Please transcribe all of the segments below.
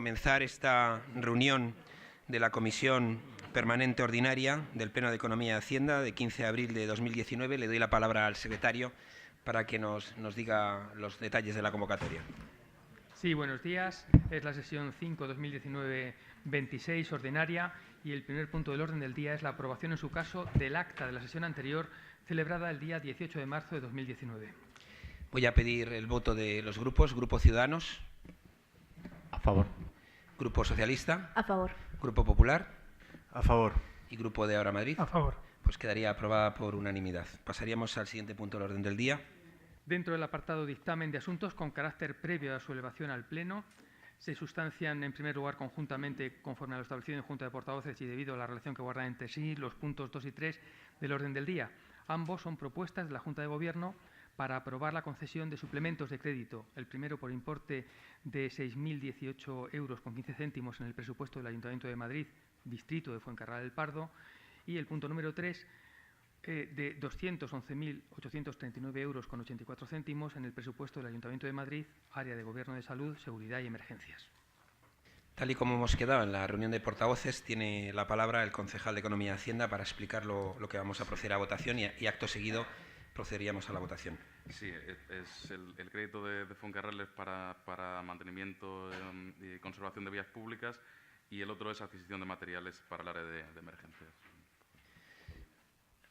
comenzar esta reunión de la Comisión Permanente Ordinaria del Pleno de Economía y Hacienda de 15 de abril de 2019, le doy la palabra al secretario para que nos diga los detalles de la convocatoria. Sí, buenos días. Es la sesión 5-2019-26 ordinaria y el primer punto del orden del día es la aprobación, en su caso, del acta de la sesión anterior celebrada el día 18 de marzo de 2019. Voy a pedir el voto de los grupos. Grupo Ciudadanos. A favor. Grupo Socialista. A favor. Grupo Popular. A favor. Y Grupo de Ahora Madrid. A favor. Pues quedaría aprobada por unanimidad. Pasaríamos al siguiente punto del orden del día. Dentro del apartado dictamen de asuntos con carácter previo a su elevación al Pleno, se sustancian, en primer lugar, conjuntamente, conforme a lo establecido en Junta de Portavoces y debido a la relación que guardan entre sí, los puntos 2 y 3 del orden del día. Ambos son propuestas de la Junta de Gobierno para aprobar la concesión de suplementos de crédito. El primero por importe de 6.018 euros con 15 céntimos en el presupuesto del Ayuntamiento de Madrid, distrito de Fuencarral del Pardo, y el punto número 3 de 211.839 euros con 84 céntimos en el presupuesto del Ayuntamiento de Madrid, área de Gobierno de Salud, Seguridad y Emergencias. Tal y como hemos quedado en la reunión de portavoces, tiene la palabra el concejal de Economía y Hacienda para explicar lo que vamos a proceder a votación y acto seguido procederíamos a la votación. Sí, es el crédito de Fuencarral es para mantenimiento y conservación de vías públicas y el otro es adquisición de materiales para el área de emergencias.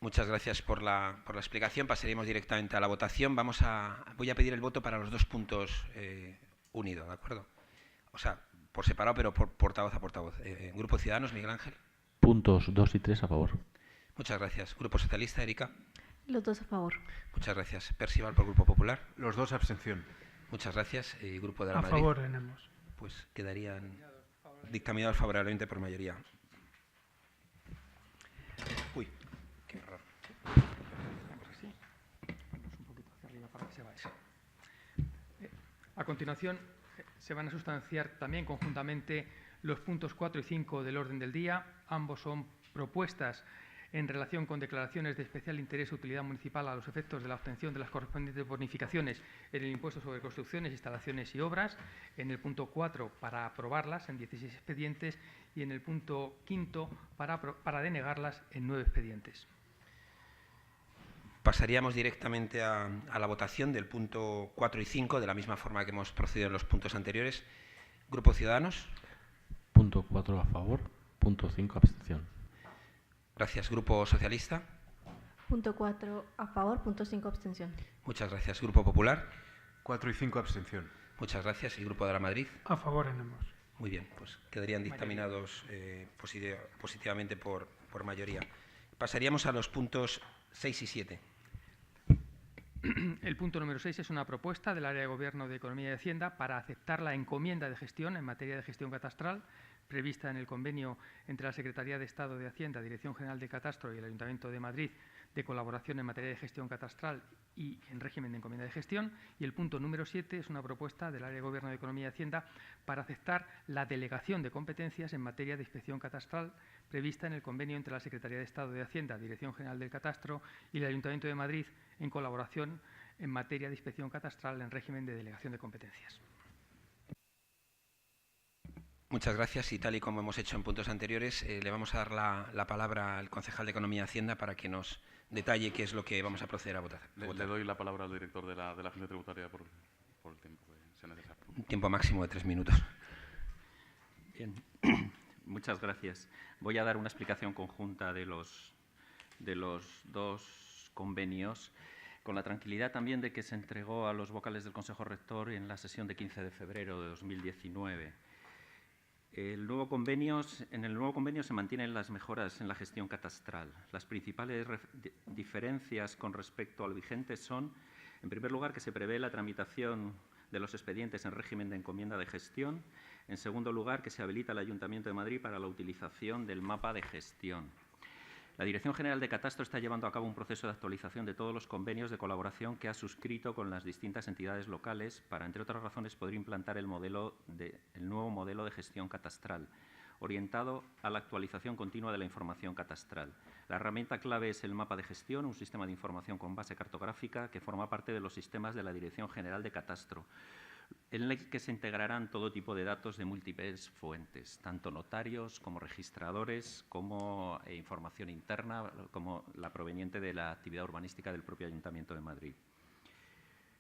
Muchas gracias por la explicación. Pasaríamos directamente a la votación. Voy a pedir el voto para los dos puntos unidos, ¿de acuerdo? O sea, por separado, pero por portavoz a portavoz. Grupo Ciudadanos, Miguel Ángel. Puntos 2 y 3 a favor. Muchas gracias. Grupo Socialista, Erika. Los dos a favor. Muchas gracias. Percival, por Grupo Popular. Los dos abstención. Muchas gracias. Grupo de la A Madrid. favor tenemos. Pues quedarían dictaminados favorablemente por mayoría. Uy, qué raro. Un poquito hacia arriba para que se vaya. A continuación, se van a sustanciar también conjuntamente los puntos 4 y 5 del orden del día. Ambos son propuestas en relación con declaraciones de especial interés o utilidad municipal a los efectos de la obtención de las correspondientes bonificaciones en el impuesto sobre construcciones, instalaciones y obras. En el punto 4, para aprobarlas en 16 expedientes y en el punto 5 para denegarlas en 9 expedientes. Pasaríamos directamente a la votación del punto 4 y 5, de la misma forma que hemos procedido en los puntos anteriores. Grupo Ciudadanos. Punto 4 a favor. Punto 5 abstención. Gracias. Grupo Socialista. Punto 4 a favor, punto 5 abstención. Muchas gracias. Grupo Popular. 4 y 5 abstención. Muchas gracias. Y Grupo de la Madrid. A favor tenemos. Muy bien, pues quedarían dictaminados positivamente por mayoría. Pasaríamos a los puntos 6 y 7. El punto número 6 es una propuesta del Área de Gobierno de Economía y Hacienda para aceptar la encomienda de gestión en materia de gestión catastral prevista en el convenio entre la Secretaría de Estado de Hacienda, Dirección General de Catastro y el Ayuntamiento de Madrid de colaboración en materia de gestión catastral y en régimen de encomienda de gestión. Y el punto número 7 es una propuesta del Área de Gobierno de Economía y Hacienda para aceptar la delegación de competencias en materia de inspección catastral prevista en el convenio entre la Secretaría de Estado de Hacienda, Dirección General del Catastro y el Ayuntamiento de Madrid en colaboración en materia de inspección catastral en régimen de delegación de competencias. Muchas gracias y tal y como hemos hecho en puntos anteriores, le vamos a dar la palabra al concejal de Economía y Hacienda para que nos detalle qué es lo que vamos a proceder a votar. Le doy la palabra al director de la Agencia Tributaria por el tiempo que sea necesario. Un tiempo máximo de 3 minutos. Bien, muchas gracias. Voy a dar una explicación conjunta de los dos convenios, con la tranquilidad también de que se entregó a los vocales del Consejo Rector en la sesión de 15 de febrero de 2019. En el nuevo convenio se mantienen las mejoras en la gestión catastral. Las principales diferencias con respecto al vigente son, en primer lugar, que se prevé la tramitación de los expedientes en régimen de encomienda de gestión. En segundo lugar, que se habilita al Ayuntamiento de Madrid para la utilización del mapa de gestión. La Dirección General de Catastro está llevando a cabo un proceso de actualización de todos los convenios de colaboración que ha suscrito con las distintas entidades locales para, entre otras razones, poder implantar el nuevo modelo de gestión catastral, orientado a la actualización continua de la información catastral. La herramienta clave es el mapa de gestión, un sistema de información con base cartográfica que forma parte de los sistemas de la Dirección General de Catastro. en el que se integrarán todo tipo de datos de múltiples fuentes, tanto notarios como registradores, como información interna, como la proveniente de la actividad urbanística del propio Ayuntamiento de Madrid.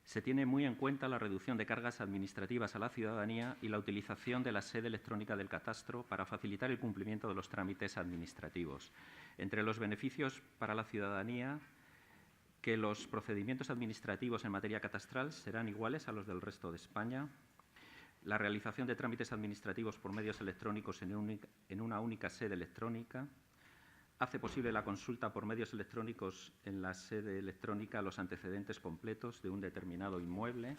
Se tiene muy en cuenta la reducción de cargas administrativas a la ciudadanía y la utilización de la sede electrónica del catastro para facilitar el cumplimiento de los trámites administrativos. Entre los beneficios para la ciudadanía, que los procedimientos administrativos en materia catastral serán iguales a los del resto de España, la realización de trámites administrativos por medios electrónicos en una única sede electrónica, hace posible la consulta por medios electrónicos en la sede electrónica a los antecedentes completos de un determinado inmueble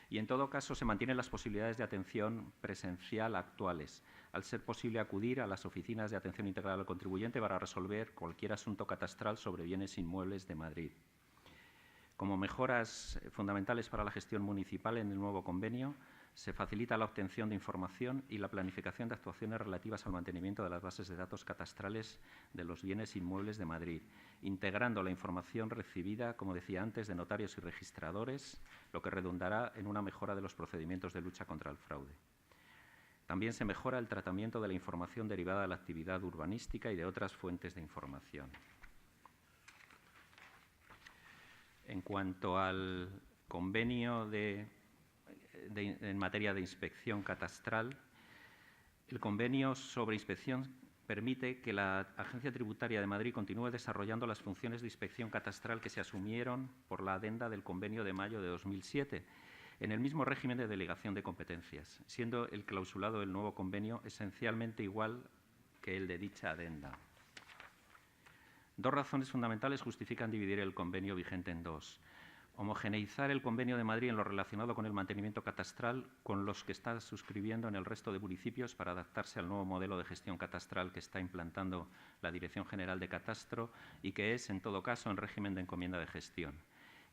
y, en todo caso, se mantienen las posibilidades de atención presencial actuales, al ser posible acudir a las oficinas de atención integral al contribuyente para resolver cualquier asunto catastral sobre bienes inmuebles de Madrid. Como mejoras fundamentales para la gestión municipal en el nuevo convenio, se facilita la obtención de información y la planificación de actuaciones relativas al mantenimiento de las bases de datos catastrales de los bienes inmuebles de Madrid, integrando la información recibida, como decía antes, de notarios y registradores, lo que redundará en una mejora de los procedimientos de lucha contra el fraude. También se mejora el tratamiento de la información derivada de la actividad urbanística y de otras fuentes de información. En cuanto al convenio en materia de inspección catastral, el convenio sobre inspección permite que la Agencia Tributaria de Madrid continúe desarrollando las funciones de inspección catastral que se asumieron por la adenda del convenio de mayo de 2007, en el mismo régimen de delegación de competencias, siendo el clausulado del nuevo convenio esencialmente igual que el de dicha adenda. Dos razones fundamentales justifican dividir el convenio vigente en dos. Homogeneizar el Convenio de Madrid en lo relacionado con el mantenimiento catastral con los que está suscribiendo en el resto de municipios para adaptarse al nuevo modelo de gestión catastral que está implantando la Dirección General de Catastro y que es, en todo caso, en régimen de encomienda de gestión.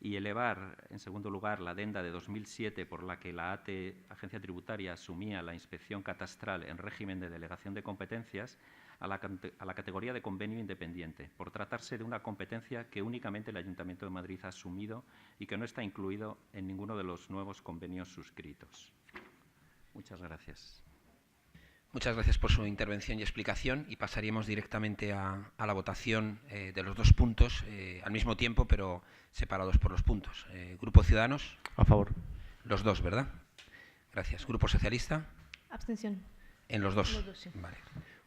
Y elevar, en segundo lugar, la adenda de 2007 por la que la Agencia Tributaria asumía la inspección catastral en régimen de delegación de competencias a la categoría de convenio independiente, por tratarse de una competencia que únicamente el Ayuntamiento de Madrid ha asumido y que no está incluido en ninguno de los nuevos convenios suscritos. Muchas gracias. Muchas gracias por su intervención y explicación, y pasaríamos directamente a la votación de los dos puntos al mismo tiempo, pero separados por los puntos. Grupo Ciudadanos. A favor. Los dos, ¿verdad? Gracias. Grupo Socialista. Abstención. En los dos. Los dos, sí. Vale.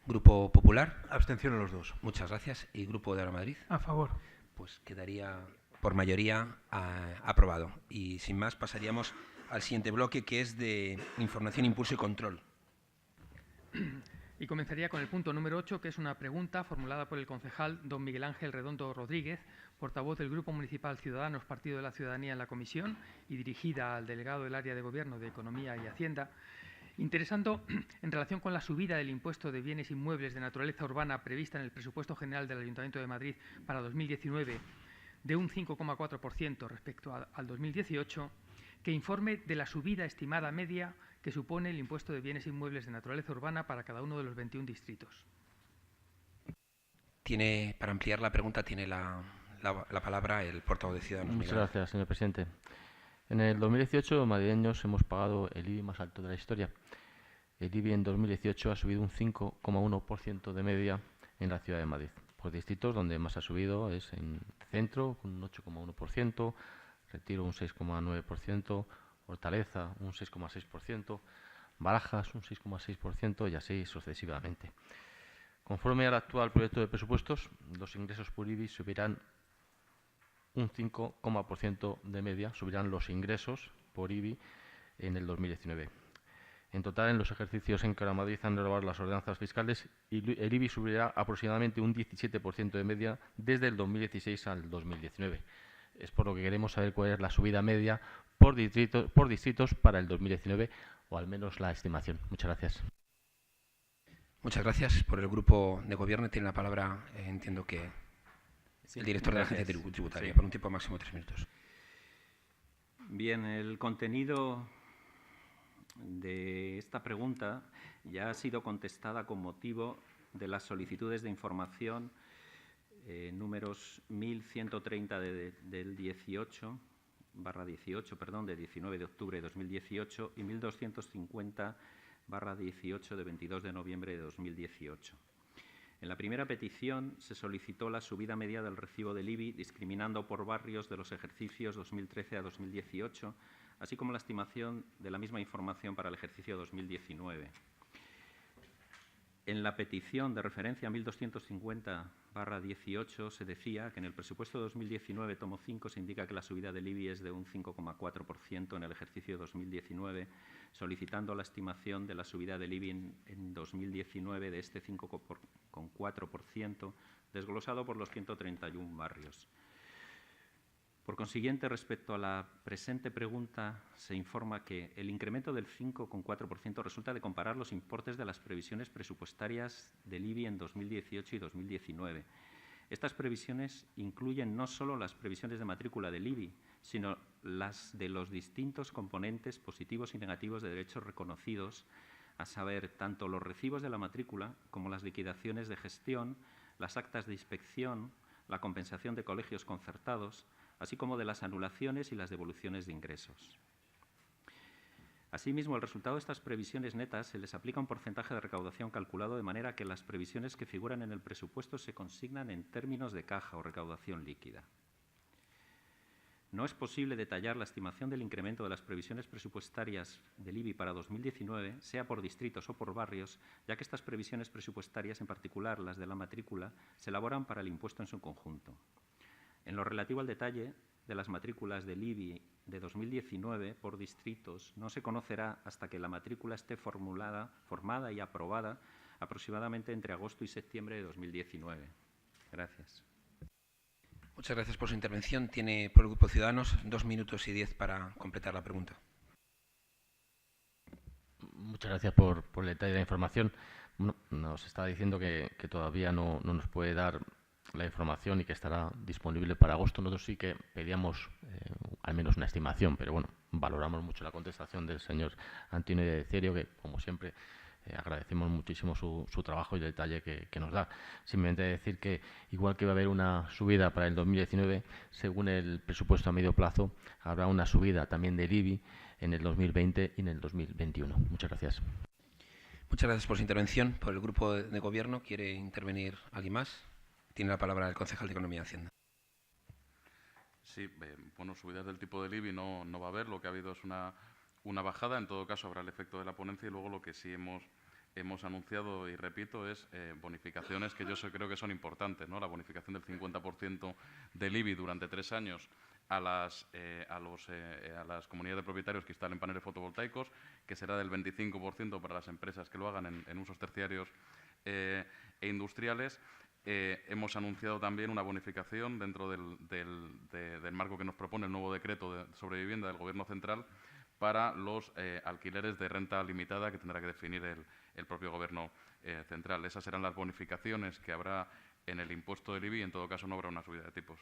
Grupo Popular. Abstención en los dos. Muchas gracias. ¿Y Grupo de Ahora Madrid? A favor. Pues quedaría por mayoría aprobado. Y sin más pasaríamos al siguiente bloque, que es de información, impulso y control. Y comenzaría con el punto número 8, que es una pregunta formulada por el concejal don Miguel Ángel Redondo Rodríguez, portavoz del Grupo Municipal Ciudadanos Partido de la Ciudadanía en la comisión y dirigida al delegado del área de Gobierno de Economía y Hacienda, interesando en relación con la subida del impuesto de bienes inmuebles de naturaleza urbana prevista en el presupuesto general del Ayuntamiento de Madrid para 2019 de un 5,4% respecto al 2018, que informe de la subida estimada media que supone el impuesto de bienes inmuebles de naturaleza urbana para cada uno de los 21 distritos. Para ampliar la pregunta, tiene la palabra el portavoz de Ciudadanos. Muchas Miguel. gracias, señor presidente. En el 2018, los madrileños hemos pagado el IBI más alto de la historia. El IBI en 2018 ha subido un 5,1% de media en la ciudad de Madrid. Por distritos, donde más ha subido es en Centro, con un 8,1%, Retiro un 6,9%, Hortaleza un 6,6%, Barajas un 6,6% y así sucesivamente. Conforme al actual proyecto de presupuestos, los ingresos por IBI subirán un 5,% de media, subirán los ingresos por IBI en el 2019. En total, en los ejercicios en que ahora Madrid han renovado las ordenanzas fiscales, el IBI subirá aproximadamente un 17% de media desde el 2016 al 2019. Es por lo que queremos saber cuál es la subida media por distritos para el 2019, o al menos la estimación. Muchas gracias. Muchas gracias. Por el Grupo de Gobierno tiene la palabra, entiendo que Sí, el director gracias. de la Agencia Tributaria, Sí. por un tiempo máximo de 3 minutos. Bien, el contenido de esta pregunta ya ha sido contestada con motivo de las solicitudes de información números 1130 del 18 1250/18, de 19 de octubre de 2018 y 1250/18 de 22 de noviembre de 2018. En la primera petición se solicitó la subida media del recibo del IBI discriminando por barrios de los ejercicios 2013 a 2018, así como la estimación de la misma información para el ejercicio 2019. En la petición de referencia 1250/18 se decía que en el presupuesto 2019, tomo 5, se indica que la subida del IBI es de un 5,4% en el ejercicio 2019, solicitando la estimación de la subida del IBI en 2019 de este 5,4%, desglosado por los 131 barrios. Por consiguiente, respecto a la presente pregunta, se informa que el incremento del 5,4% resulta de comparar los importes de las previsiones presupuestarias del IBI en 2018 y 2019. Estas previsiones incluyen no solo las previsiones de matrícula del IBI, sino las de los distintos componentes positivos y negativos de derechos reconocidos, a saber, tanto los recibos de la matrícula como las liquidaciones de gestión, las actas de inspección, la compensación de colegios concertados, así como de las anulaciones y las devoluciones de ingresos. Asimismo, el resultado de estas previsiones netas se les aplica un porcentaje de recaudación calculado de manera que las previsiones que figuran en el presupuesto se consignan en términos de caja o recaudación líquida. No es posible detallar la estimación del incremento de las previsiones presupuestarias del IBI para 2019, sea por distritos o por barrios, ya que estas previsiones presupuestarias, en particular las de la matrícula, se elaboran para el impuesto en su conjunto. En lo relativo al detalle de las matrículas del IBI de 2019 por distritos, no se conocerá hasta que la matrícula esté formada y aprobada aproximadamente entre agosto y septiembre de 2019. Gracias. Muchas gracias por su intervención. Tiene por el Grupo Ciudadanos 2 minutos y 10 para completar la pregunta. Muchas gracias por el detalle de la información. Bueno, nos está diciendo que todavía no nos puede dar la información y que estará disponible para agosto. Nosotros sí que pedíamos al menos una estimación, pero bueno, valoramos mucho la contestación del señor Antonio de Cerio, que como siempre agradecemos muchísimo su trabajo y el detalle que nos da. Simplemente decir que igual que va a haber una subida para el 2019, según el presupuesto a medio plazo, habrá una subida también del IBI en el 2020 y en el 2021. Muchas gracias. Muchas gracias por su intervención. Por el Grupo de Gobierno, ¿quiere intervenir alguien más? Tiene la palabra el concejal de Economía y Hacienda. Sí, bueno, subidas del tipo del IBI no va a haber. Lo que ha habido es una bajada. En todo caso, habrá el efecto de la ponencia y luego lo que sí hemos anunciado, y repito, es bonificaciones que yo creo que son importantes, ¿no? La bonificación del 50% del IBI durante 3 años a las comunidades de propietarios que instalen paneles fotovoltaicos, que será del 25% para las empresas que lo hagan en usos terciarios e industriales. Hemos anunciado también una bonificación dentro del marco que nos propone el nuevo decreto sobre vivienda del Gobierno central para los alquileres de renta limitada que tendrá que definir el propio Gobierno central. Esas serán las bonificaciones que habrá en el impuesto del IBI y en todo caso no habrá una subida de tipos.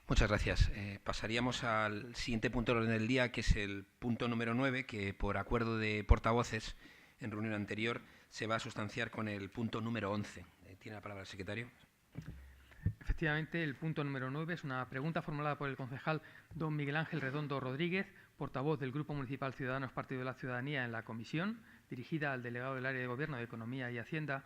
Muchas gracias. Pasaríamos al siguiente punto del orden del día, que es el punto número 9, que por acuerdo de portavoces en reunión anterior se va a sustanciar con el punto número 11. Tiene la palabra el secretario. Efectivamente, el punto número 9 es una pregunta formulada por el concejal don Miguel Ángel Redondo Rodríguez, portavoz del Grupo Municipal Ciudadanos Partido de la Ciudadanía en la comisión, dirigida al delegado del área de Gobierno de Economía y Hacienda,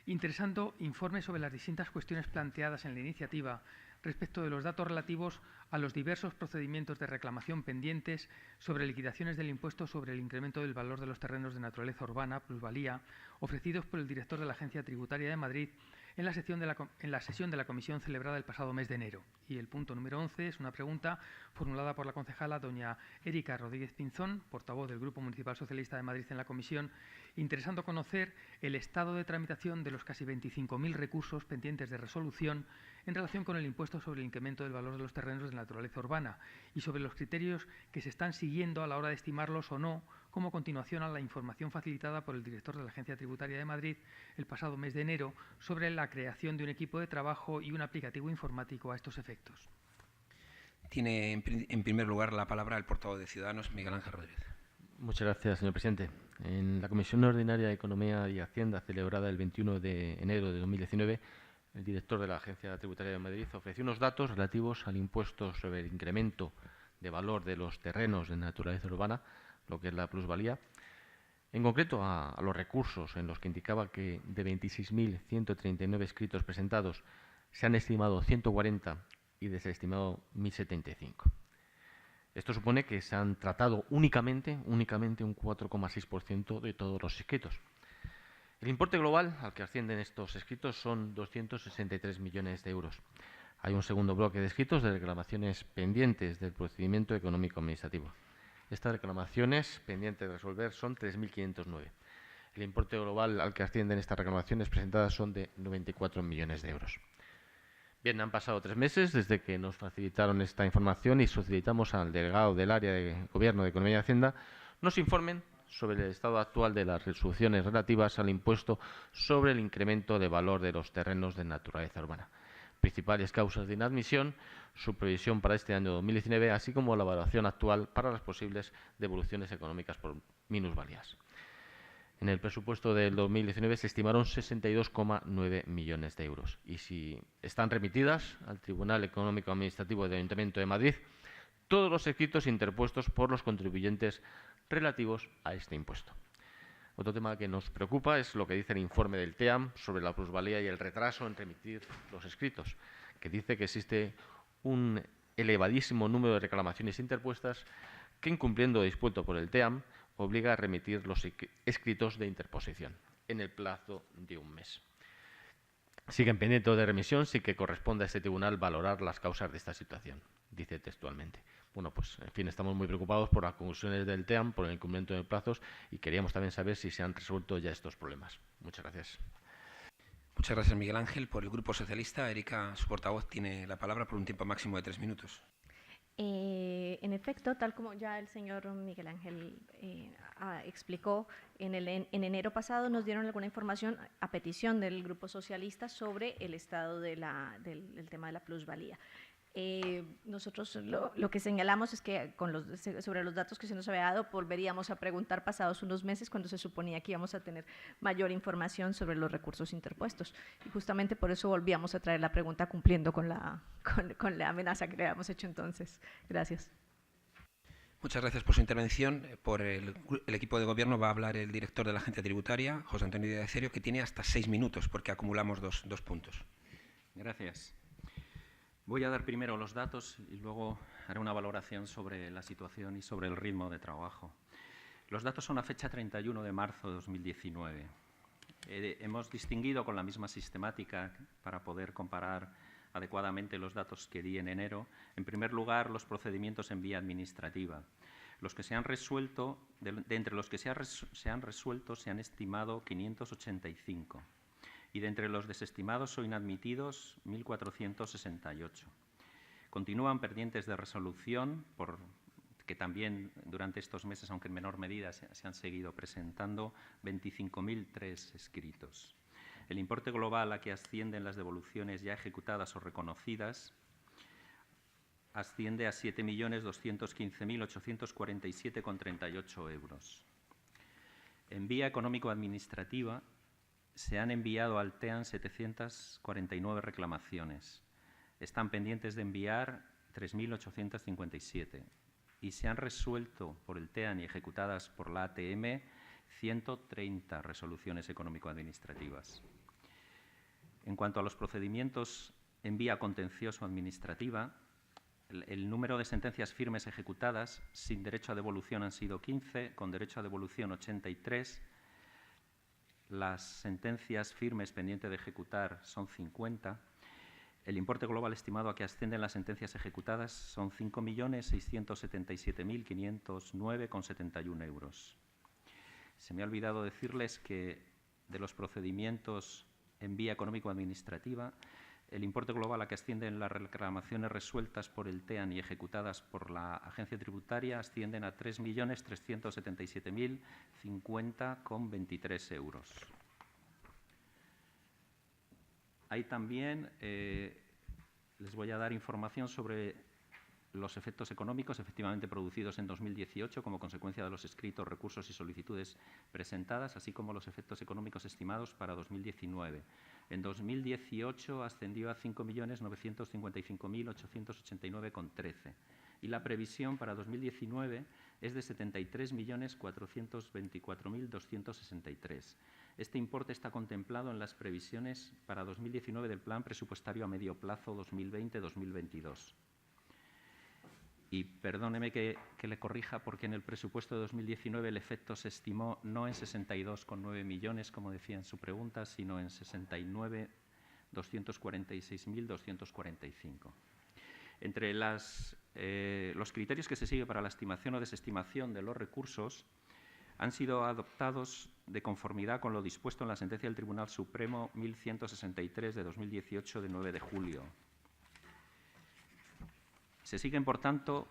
interesando informes sobre las distintas cuestiones planteadas en la iniciativa respecto de los datos relativos a los diversos procedimientos de reclamación pendientes sobre liquidaciones del impuesto sobre el incremento del valor de los terrenos de naturaleza urbana, plusvalía, ofrecidos por el director de la Agencia Tributaria de Madrid en la sesión de la comisión celebrada el pasado mes de enero. Y el punto número 11 es una pregunta formulada por la concejala doña Erika Rodríguez Pinzón, portavoz del Grupo Municipal Socialista de Madrid en la comisión, interesando conocer el estado de tramitación de los casi 25.000 recursos pendientes de resolución en relación con el impuesto sobre el incremento del valor de los terrenos de naturaleza urbana y sobre los criterios que se están siguiendo a la hora de estimarlos o no, como continuación a la información facilitada por el director de la Agencia Tributaria de Madrid el pasado mes de enero sobre la creación de un equipo de trabajo y un aplicativo informático a estos efectos. Tiene en primer lugar la palabra el portavoz de Ciudadanos, Miguel Ángel Rodríguez. Muchas gracias, señor presidente. En la Comisión Ordinaria de Economía y Hacienda, celebrada el 21 de enero de 2019, el director de la Agencia Tributaria de Madrid, ofreció unos datos relativos al impuesto sobre el incremento de valor de los terrenos de naturaleza urbana, lo que es la plusvalía, en concreto a los recursos, en los que indicaba que de 26.139 escritos presentados se han estimado 140 y desestimado 1.075. Esto supone que se han tratado únicamente un 4,6% de todos los escritos. El importe global al que ascienden estos escritos son 263 millones de euros. Hay un segundo bloque de escritos de reclamaciones pendientes del procedimiento económico administrativo. Estas reclamaciones pendientes de resolver son 3.509. El importe global al que ascienden estas reclamaciones presentadas son de 94 millones de euros. Bien, han pasado 3 meses desde que nos facilitaron esta información y solicitamos al delegado del área de Gobierno de Economía y Hacienda nos informen sobre el estado actual de las resoluciones relativas al impuesto sobre el incremento de valor de los terrenos de naturaleza urbana, principales causas de inadmisión, su previsión para este año 2019, así como la evaluación actual para las posibles devoluciones económicas por minusvalías. En el presupuesto del 2019 se estimaron 62,9 millones de euros y si están remitidas al Tribunal Económico Administrativo del Ayuntamiento de Madrid todos los escritos interpuestos por los contribuyentes relativos a este impuesto. Otro tema que nos preocupa es lo que dice el informe del TEAM sobre la plusvalía y el retraso en remitir los escritos, que dice que existe un elevadísimo número de reclamaciones interpuestas que, incumpliendo lo dispuesto por el TEAM, obliga a remitir los escritos de interposición en el plazo de un mes. Siguen pendientes de remisión sin que corresponda a este tribunal valorar las causas de esta situación, dice textualmente. Bueno, pues, en fin, estamos muy preocupados por las conclusiones del TEAM, por el incumplimiento de plazos y queríamos también saber si se han resuelto ya estos problemas. Muchas gracias. Muchas gracias, Miguel Ángel. Por el Grupo Socialista, Erika, su portavoz, tiene la palabra por un tiempo máximo de 3 minutos. En efecto, tal como ya el señor Miguel Ángel explicó, en enero pasado nos dieron alguna información a petición del Grupo Socialista sobre el estado del tema de la plusvalía. Nosotros lo que señalamos es que sobre los datos que se nos había dado volveríamos a preguntar pasados unos meses cuando se suponía que íbamos a tener mayor información sobre los recursos interpuestos. Y justamente por eso volvíamos a traer la pregunta cumpliendo con la amenaza que le habíamos hecho entonces. Gracias. Muchas gracias por su intervención. Por el equipo de Gobierno va a hablar el director de la Agencia Tributaria, José Antonio Díaz de Cerio, que tiene hasta 6 minutos porque acumulamos dos puntos. Gracias. Voy a dar primero los datos y luego haré una valoración sobre la situación y sobre el ritmo de trabajo. Los datos son a fecha 31 de marzo de 2019. Hemos distinguido con la misma sistemática para poder comparar adecuadamente los datos que di en enero. En primer lugar, los procedimientos en vía administrativa. Los que se han resuelto, entre los que se han resuelto, se han estimado 585. Y de entre los desestimados o inadmitidos, 1.468. Continúan pendientes de resolución, que también durante estos meses, aunque en menor medida, se han seguido presentando 25.003 escritos. El importe global a que ascienden las devoluciones ya ejecutadas o reconocidas asciende a 7.215.847,38 euros. En vía económico-administrativa, se han enviado al TEAN 749 reclamaciones. Están pendientes de enviar 3.857 y se han resuelto por el TEAN y ejecutadas por la ATM 130 resoluciones económico-administrativas. En cuanto a los procedimientos en vía contencioso-administrativa, el número de sentencias firmes ejecutadas sin derecho a devolución han sido 15, con derecho a devolución 83. Las sentencias firmes pendientes de ejecutar son 50. El importe global estimado a que ascienden las sentencias ejecutadas son 5.677.509,71 euros. Se me ha olvidado decirles que de los procedimientos en vía económico-administrativa, el importe global a que ascienden las reclamaciones resueltas por el TEAN y ejecutadas por la Agencia Tributaria ascienden a 3.377.050,23 euros. Hay también, les voy a dar información sobre los efectos económicos efectivamente producidos en 2018 como consecuencia de los escritos, recursos y solicitudes presentadas, así como los efectos económicos estimados para 2019. En 2018 ascendió a 5.955.889,13 y la previsión para 2019 es de 73.424.263. Este importe está contemplado en las previsiones para 2019 del Plan Presupuestario a Medio Plazo 2020-2022. Y perdóneme que le corrija, porque en el presupuesto de 2019 el efecto se estimó no en 62,9 millones, como decía en su pregunta, sino en 69.246.245. Entre los criterios que se sigue para la estimación o desestimación de los recursos han sido adoptados de conformidad con lo dispuesto en la sentencia del Tribunal Supremo 1163 de 2018 de 9 de julio. Se siguen, por tanto,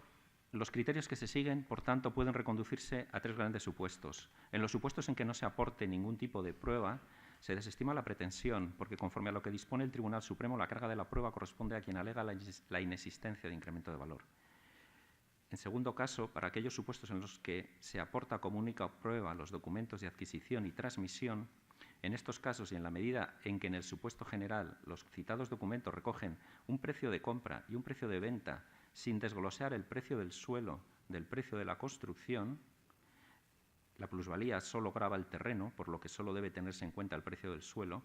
los criterios que se siguen, por tanto, pueden reconducirse a tres grandes supuestos. En los supuestos en que no se aporte ningún tipo de prueba, se desestima la pretensión, porque conforme a lo que dispone el Tribunal Supremo, la carga de la prueba corresponde a quien alega la inexistencia de incremento de valor. En segundo caso, para aquellos supuestos en los que se aporta como única prueba los documentos de adquisición y transmisión, en estos casos y en la medida en que en el supuesto general los citados documentos recogen un precio de compra y un precio de venta sin desglosar el precio del suelo del precio de la construcción, la plusvalía solo grava el terreno, por lo que solo debe tenerse en cuenta el precio del suelo,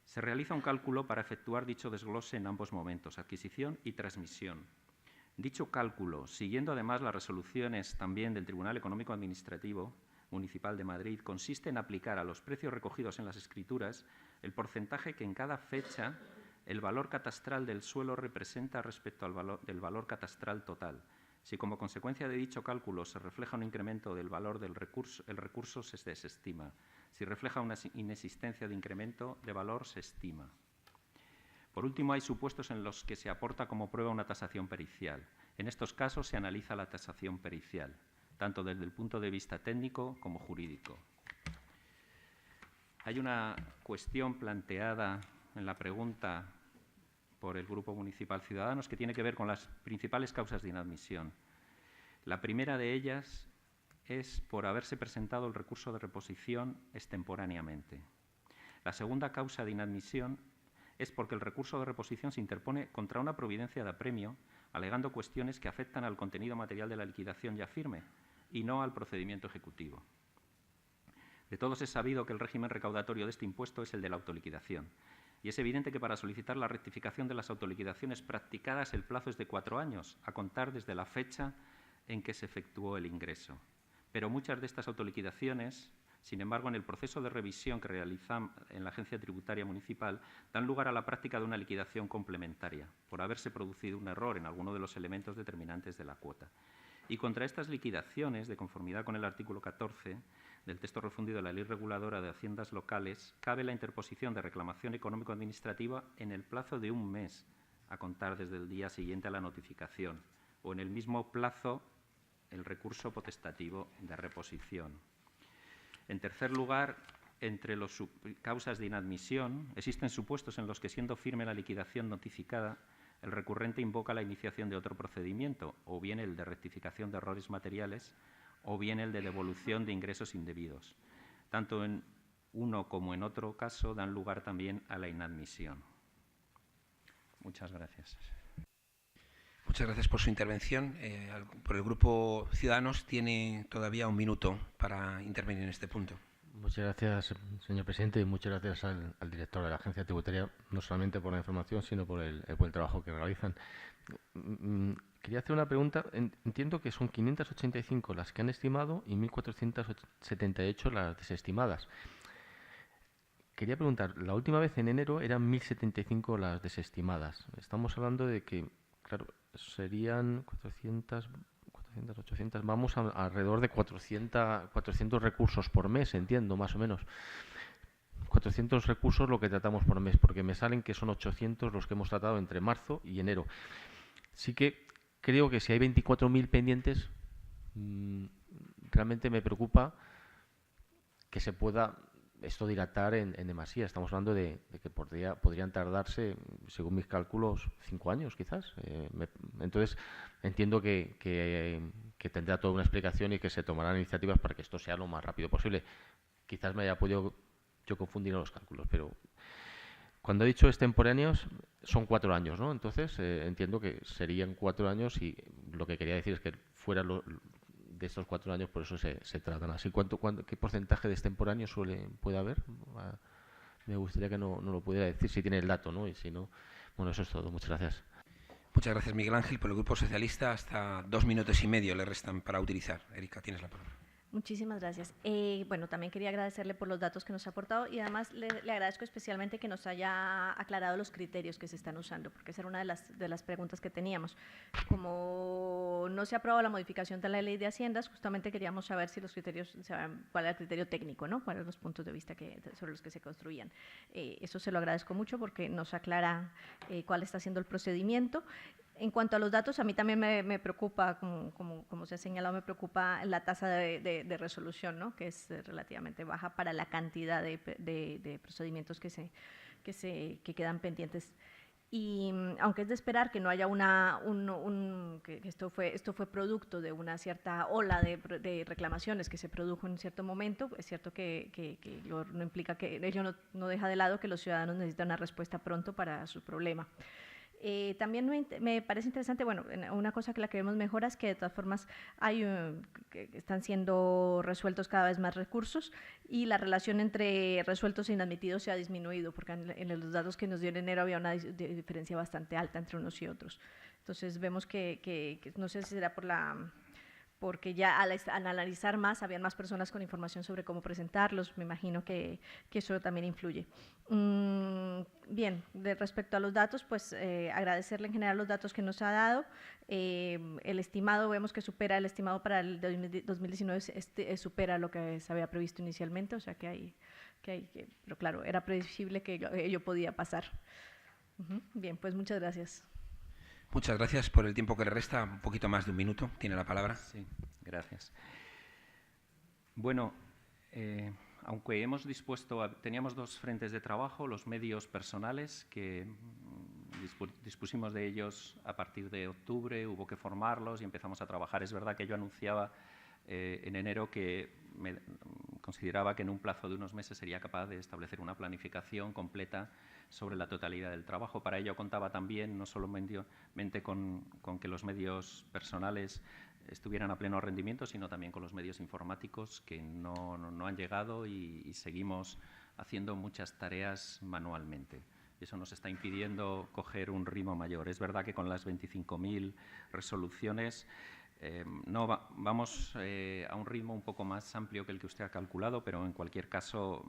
se realiza un cálculo para efectuar dicho desglose en ambos momentos, adquisición y transmisión. Dicho cálculo, siguiendo además las resoluciones también del Tribunal Económico Administrativo Municipal de Madrid, consiste en aplicar a los precios recogidos en las escrituras el porcentaje que en cada fecha el valor catastral del suelo representa respecto del valor catastral total. Si como consecuencia de dicho cálculo se refleja un incremento del valor del recurso, el recurso se desestima. Si refleja una inexistencia de incremento de valor, se estima. Por último, hay supuestos en los que se aporta como prueba una tasación pericial. En estos casos se analiza la tasación pericial, tanto desde el punto de vista técnico como jurídico. Hay una cuestión planteada en la pregunta por el Grupo Municipal Ciudadanos que tiene que ver con las principales causas de inadmisión. La primera de ellas es por haberse presentado el recurso de reposición extemporáneamente. La segunda causa de inadmisión es porque el recurso de reposición se interpone contra una providencia de apremio, alegando cuestiones que afectan al contenido material de la liquidación ya firme y no al procedimiento ejecutivo. De todos es sabido que el régimen recaudatorio de este impuesto es el de la autoliquidación, y es evidente que para solicitar la rectificación de las autoliquidaciones practicadas el plazo es de 4 años, a contar desde la fecha en que se efectuó el ingreso. Pero muchas de estas autoliquidaciones, sin embargo, en el proceso de revisión que realizan en la Agencia Tributaria Municipal, dan lugar a la práctica de una liquidación complementaria, por haberse producido un error en alguno de los elementos determinantes de la cuota. Y contra estas liquidaciones, de conformidad con el artículo 14 del texto refundido de la Ley Reguladora de Haciendas Locales, cabe la interposición de reclamación económico-administrativa en el plazo de 1 mes, a contar desde el día siguiente a la notificación, o en el mismo plazo el recurso potestativo de reposición. En tercer lugar, entre las causas de inadmisión, existen supuestos en los que, siendo firme la liquidación notificada, el recurrente invoca la iniciación de otro procedimiento, o bien el de rectificación de errores materiales, o bien el de devolución de ingresos indebidos. Tanto en uno como en otro caso dan lugar también a la inadmisión. Muchas gracias. Muchas gracias por su intervención. Por el Grupo Ciudadanos tiene todavía 1 minuto para intervenir en este punto. Muchas gracias, señor presidente, y muchas gracias al director de la Agencia Tributaria, no solamente por la información, sino por el buen trabajo que realizan. Quería hacer una pregunta. Entiendo que son 585 las que han estimado y 1.478 las desestimadas. Quería preguntar, la última vez en enero eran 1.075 las desestimadas. Estamos hablando de que, claro, serían 400, 800, vamos a alrededor de 400 recursos por mes, entiendo, más o menos. 400 recursos lo que tratamos por mes, porque me salen que son 800 los que hemos tratado entre marzo y enero. Sí que creo que si hay 24.000 pendientes, realmente me preocupa que se pueda esto dilatar en demasía. Estamos hablando de que podrían tardarse, según mis cálculos, 5 años quizás. Entonces, entiendo que tendrá toda una explicación y que se tomarán iniciativas para que esto sea lo más rápido posible. Quizás me haya podido yo confundir en los cálculos, pero cuando he dicho extemporáneos, son 4 años, ¿no? Entonces, entiendo que serían 4 años y lo que quería decir es que fuera de estos 4 años, por eso se tratan así. ¿Qué porcentaje de extemporáneos puede haber? Me gustaría que no lo pudiera decir, si tiene el dato, ¿no? Y si no, bueno, eso es todo. Muchas gracias. Muchas gracias, Miguel Ángel. Por el Grupo Socialista, hasta 2 minutos y medio le restan para utilizar. Erika, tienes la palabra. Muchísimas gracias. Bueno, también quería agradecerle por los datos que nos ha aportado y además le agradezco especialmente que nos haya aclarado los criterios que se están usando, porque esa era una de las preguntas que teníamos. Como no se ha aprobado la modificación de la Ley de Haciendas, justamente queríamos saber si los criterios, cuál era el criterio técnico, ¿no? Cuáles eran los puntos de vista sobre los que se construían. Eso se lo agradezco mucho porque nos aclara cuál está siendo el procedimiento. En cuanto a los datos, a mí también me preocupa, como se ha señalado, me preocupa la tasa de resolución, ¿no? Que es relativamente baja para la cantidad de procedimientos que quedan pendientes. Y aunque es de esperar que no haya que esto fue producto de una cierta ola de reclamaciones que se produjo en un cierto momento, es cierto que no implica que ello no deja de lado que los ciudadanos necesitan una respuesta pronto para su problema. También me parece interesante, bueno, una cosa que la que vemos mejora es que de todas formas que están siendo resueltos cada vez más recursos y la relación entre resueltos e inadmitidos se ha disminuido, porque en los datos que nos dio en enero había una diferencia bastante alta entre unos y otros. Entonces vemos que no sé si será porque ya al analizar más, habían más personas con información sobre cómo presentarlos, me imagino que eso también influye. Bien, respecto a los datos, pues agradecerle en general los datos que nos ha dado. El estimado, vemos que supera el estimado para el 2019, supera lo que se había previsto inicialmente, o sea pero claro, era previsible que ello podía pasar. Bien, pues muchas gracias. Muchas gracias por el tiempo que le resta, un poquito más de 1 minuto. Tiene la palabra. Sí, gracias. Bueno, aunque teníamos 2 frentes de trabajo, los medios personales, que dispusimos de ellos a partir de octubre, hubo que formarlos y empezamos a trabajar. Es verdad que yo anunciaba en enero que consideraba que en un plazo de unos meses sería capaz de establecer una planificación completa sobre la totalidad del trabajo. Para ello contaba también no solamente con que los medios personales estuvieran a pleno rendimiento, sino también con los medios informáticos que no han llegado y seguimos haciendo muchas tareas manualmente. Eso nos está impidiendo coger un ritmo mayor. Es verdad que con las 25.000 resoluciones vamos a un ritmo un poco más amplio que el que usted ha calculado, pero en cualquier caso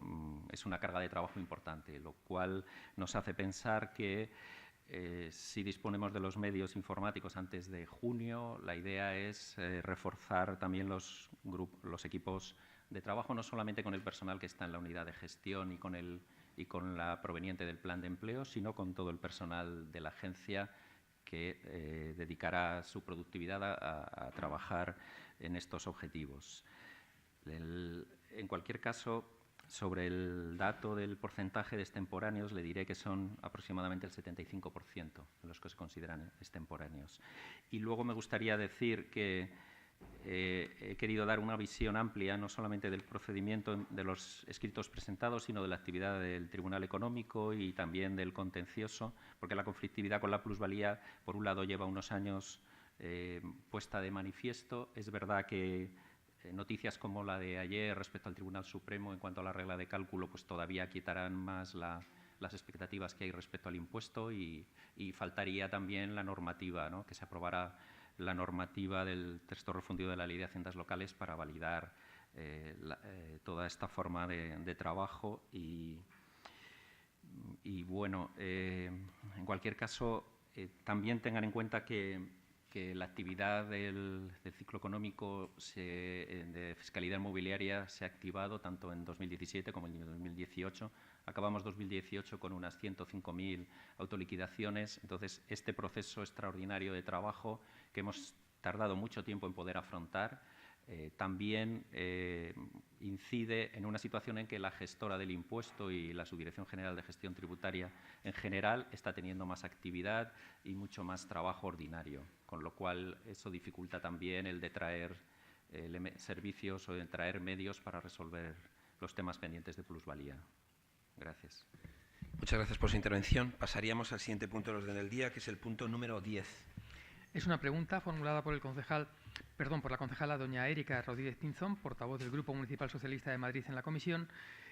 es una carga de trabajo importante, lo cual nos hace pensar que si disponemos de los medios informáticos antes de junio, la idea es reforzar también los equipos de trabajo, no solamente con el personal que está en la unidad de gestión y con la proveniente del plan de empleo, sino con todo el personal de la agencia que dedicará su productividad a trabajar en estos objetivos. En cualquier caso, sobre el dato del porcentaje de extemporáneos, le diré que son aproximadamente el 75% de los que se consideran extemporáneos. Y luego me gustaría decir que he querido dar una visión amplia, no solamente del procedimiento de los escritos presentados, sino de la actividad del Tribunal Económico y también del contencioso, porque la conflictividad con la plusvalía, por un lado, lleva unos años puesta de manifiesto. Es verdad que noticias como la de ayer respecto al Tribunal Supremo en cuanto a la regla de cálculo, pues todavía aquietarán más las expectativas que hay respecto al impuesto y faltaría también la normativa, ¿no? Que se aprobara la normativa del texto refundido de la Ley de Haciendas Locales para validar toda esta forma de trabajo y bueno, en cualquier caso, también tengan en cuenta que la actividad del ciclo económico de fiscalidad inmobiliaria se ha activado tanto en 2017 como en 2018. Acabamos 2018 con unas 105.000 autoliquidaciones. Entonces, este proceso extraordinario de trabajo que hemos tardado mucho tiempo en poder afrontar También incide en una situación en que la gestora del impuesto y la Subdirección General de Gestión Tributaria en general está teniendo más actividad y mucho más trabajo ordinario, con lo cual eso dificulta también el de traer servicios o de traer medios para resolver los temas pendientes de plusvalía. Gracias. Muchas gracias por su intervención. Pasaríamos al siguiente punto del orden del día, que es el punto número 10. Es una pregunta formulada por la concejala doña Erika Rodríguez Pinzón, portavoz del Grupo Municipal Socialista de Madrid en la comisión,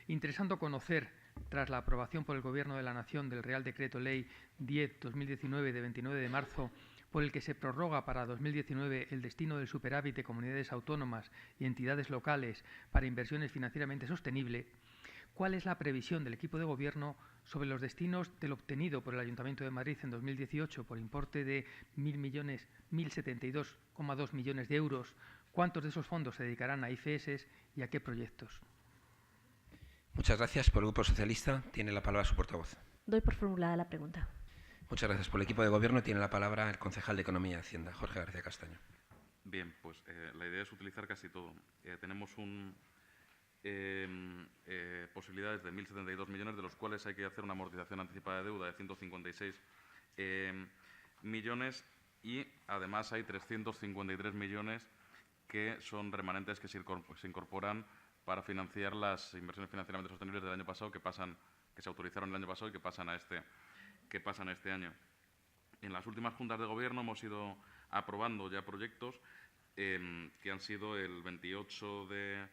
interesando conocer, tras la aprobación por el Gobierno de la Nación del Real Decreto Ley 10/2019 de 29 de marzo, por el que se prorroga para 2019 el destino del superávit de comunidades autónomas y entidades locales para inversiones financieramente sostenibles, ¿cuál es la previsión del equipo de Gobierno sobre los destinos del obtenido por el Ayuntamiento de Madrid en 2018 por importe de 1.072,2 millones de euros? ¿Cuántos de esos fondos se dedicarán a IFS y a qué proyectos? Muchas gracias. Por el Grupo Socialista tiene la palabra su portavoz. Doy por formulada la pregunta. Muchas gracias. Por el equipo de Gobierno tiene la palabra el concejal de Economía y Hacienda, Jorge García Castaño. Bien, pues la idea es utilizar casi todo. Tenemos posibilidades de 1.072 millones, de los cuales hay que hacer una amortización anticipada de deuda de 156 millones y además hay 353 millones que son remanentes que se incorporan para financiar las inversiones financieramente sostenibles del año pasado que se autorizaron el año pasado y que pasan a este año. En las últimas juntas de Gobierno hemos ido aprobando ya proyectos que han sido el 28 de...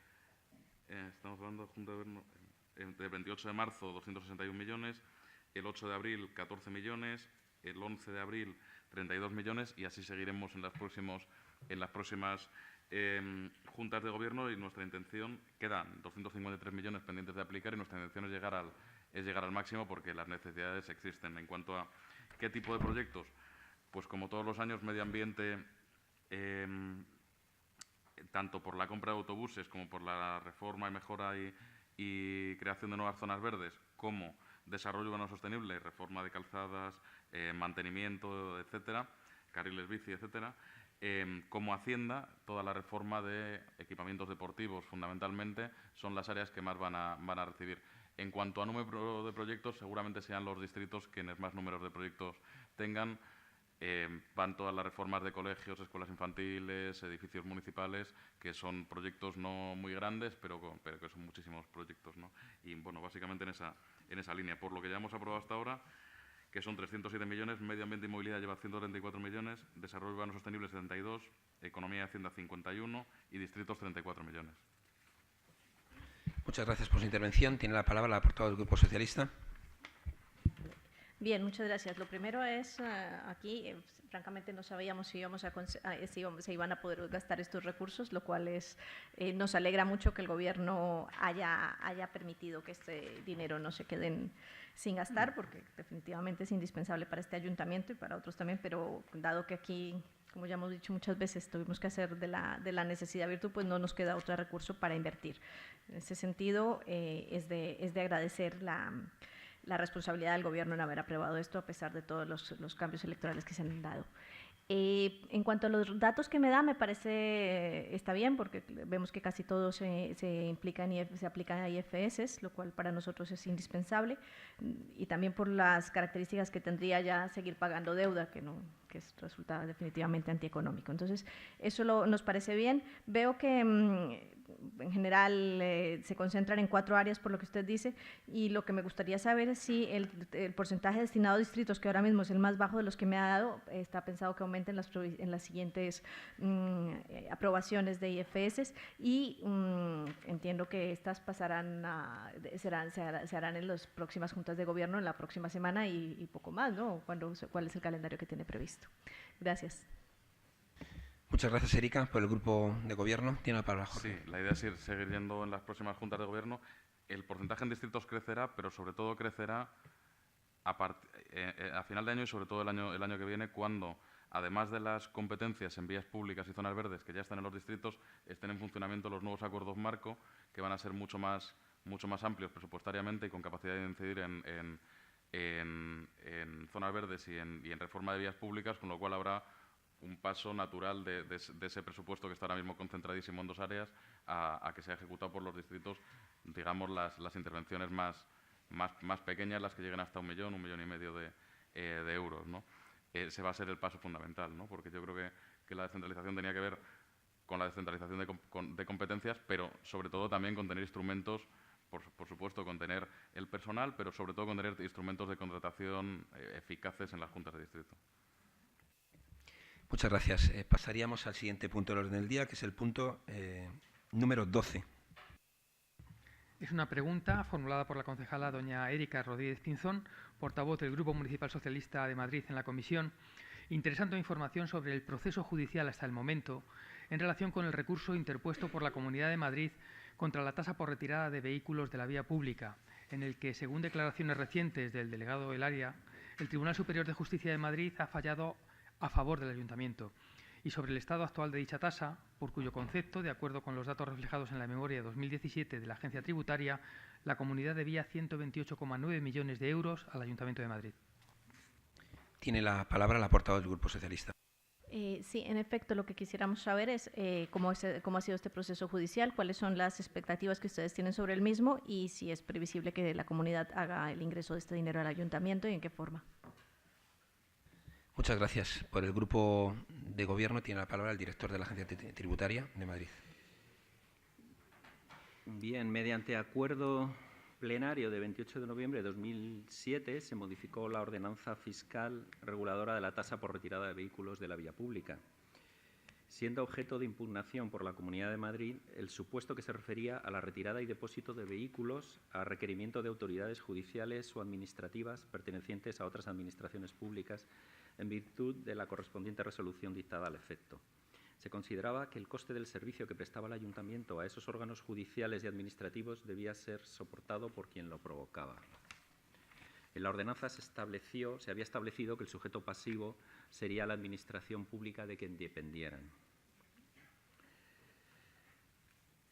estamos hablando de 28 de marzo, 261 millones, el 8 de abril, 14 millones, el 11 de abril, 32 millones y así seguiremos en las próximas juntas de Gobierno y nuestra intención, quedan 253 millones pendientes de aplicar y nuestra intención es llegar al máximo porque las necesidades existen. En cuanto a qué tipo de proyectos, pues como todos los años, medio ambiente, tanto por la compra de autobuses como por la reforma y mejora y creación de nuevas zonas verdes, como desarrollo urbano sostenible, reforma de calzadas, mantenimiento, etcétera, carriles bici, etcétera, como Hacienda, toda la reforma de equipamientos deportivos, fundamentalmente, son las áreas que más van a recibir. En cuanto a número de proyectos, seguramente sean los distritos quienes más números de proyectos tengan. Van todas las reformas de colegios, escuelas infantiles, edificios municipales, que son proyectos no muy grandes, pero que son muchísimos proyectos, ¿no? Y, bueno, básicamente en esa línea. Por lo que ya hemos aprobado hasta ahora, que son 307 millones, medio ambiente y movilidad lleva 134 millones, desarrollo urbano sostenible 72, economía y hacienda 51 y distritos 34 millones. Muchas gracias por su intervención. Tiene la palabra la portavoz del Grupo Socialista. Bien, muchas gracias. Lo primero es, aquí, francamente, no sabíamos si se iban a poder gastar estos recursos, lo cual nos alegra mucho que el Gobierno haya permitido que este dinero no se queden sin gastar, porque definitivamente es indispensable para este ayuntamiento y para otros también, pero dado que aquí, como ya hemos dicho muchas veces, tuvimos que hacer de la necesidad virtud, pues no nos queda otro recurso para invertir. En ese sentido, es de agradecer la responsabilidad del Gobierno en haber aprobado esto a pesar de todos los cambios electorales que se han dado. En cuanto a los datos que me da, me parece está bien porque vemos que casi todo se aplican a IFS, lo cual para nosotros es indispensable y también por las características que tendría ya seguir pagando deuda, que resulta definitivamente antieconómico. Entonces, eso nos parece bien. Veo que en general se concentran en 4 áreas por lo que usted dice y lo que me gustaría saber es si el porcentaje destinado a distritos, que ahora mismo es el más bajo de los que me ha dado, está pensado que aumente en las siguientes aprobaciones de IFS y entiendo que estas se harán en las próximas juntas de Gobierno en la próxima semana y poco más, ¿no? ¿Cuál es el calendario que tiene previsto? Gracias. Muchas gracias, Erika. Por el Grupo de Gobierno tiene la palabra Jorge. Sí, la idea es seguir yendo en las próximas juntas de Gobierno. El porcentaje en distritos crecerá, pero sobre todo crecerá a final de año y sobre todo el año que viene, cuando, además de las competencias en vías públicas y zonas verdes que ya están en los distritos, estén en funcionamiento los nuevos acuerdos marco, que van a ser mucho más amplios presupuestariamente y con capacidad de incidir en zonas verdes y en reforma de vías públicas, con lo cual habrá un paso natural de ese presupuesto que está ahora mismo concentradísimo en 2 áreas a que sea ejecutado por los distritos, digamos, las intervenciones más pequeñas, las que lleguen hasta 1 millón, 1,5 millones de euros, ¿no? Ese va a ser el paso fundamental, ¿no? Porque yo creo que la descentralización tenía que ver con la descentralización de competencias, pero sobre todo también con tener instrumentos, por supuesto, con tener el personal, pero sobre todo con tener instrumentos de contratación eficaces en las juntas de distrito. Muchas gracias. Pasaríamos al siguiente punto del orden del día, que es el punto número 12. Es una pregunta formulada por la concejala doña Erika Rodríguez Pinzón, portavoz del Grupo Municipal Socialista de Madrid en la comisión, interesando información sobre el proceso judicial hasta el momento en relación con el recurso interpuesto por la Comunidad de Madrid contra la tasa por retirada de vehículos de la vía pública, en el que, según declaraciones recientes del delegado del área, el Tribunal Superior de Justicia de Madrid ha fallado a favor del Ayuntamiento, y sobre el estado actual de dicha tasa, por cuyo concepto, de acuerdo con los datos reflejados en la memoria de 2017 de la Agencia Tributaria, la comunidad debía 128,9 millones de euros al Ayuntamiento de Madrid. Tiene la palabra la portavoz del Grupo Socialista. Sí, en efecto, lo que quisiéramos saber es cómo ha sido este proceso judicial, cuáles son las expectativas que ustedes tienen sobre el mismo y si es previsible que la comunidad haga el ingreso de este dinero al Ayuntamiento y en qué forma. Muchas gracias. Por el Grupo de Gobierno tiene la palabra el director de la Agencia Tributaria de Madrid. Bien, mediante acuerdo plenario de 28 de noviembre de 2007 se modificó la ordenanza fiscal reguladora de la tasa por retirada de vehículos de la vía pública, siendo objeto de impugnación por la Comunidad de Madrid el supuesto que se refería a la retirada y depósito de vehículos a requerimiento de autoridades judiciales o administrativas pertenecientes a otras administraciones públicas en virtud de la correspondiente resolución dictada al efecto. Se consideraba que el coste del servicio que prestaba el Ayuntamiento a esos órganos judiciales y administrativos debía ser soportado por quien lo provocaba. En la ordenanza se había establecido que el sujeto pasivo sería la administración pública de quien dependieran.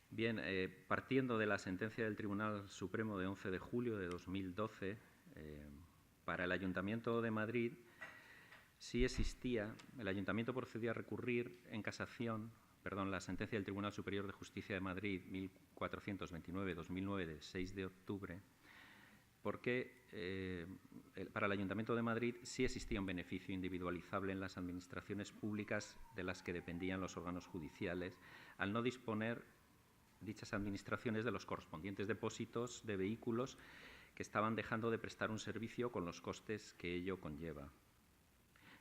Bien, partiendo de la sentencia del Tribunal Supremo de 11 de julio de 2012, para el Ayuntamiento de Madrid sí existía, el Ayuntamiento procedió a recurrir en casación, la sentencia del Tribunal Superior de Justicia de Madrid 1429-2009 del 6 de octubre, porque para el Ayuntamiento de Madrid sí existía un beneficio individualizable en las administraciones públicas de las que dependían los órganos judiciales, al no disponer dichas administraciones de los correspondientes depósitos de vehículos que estaban dejando de prestar un servicio con los costes que ello conlleva.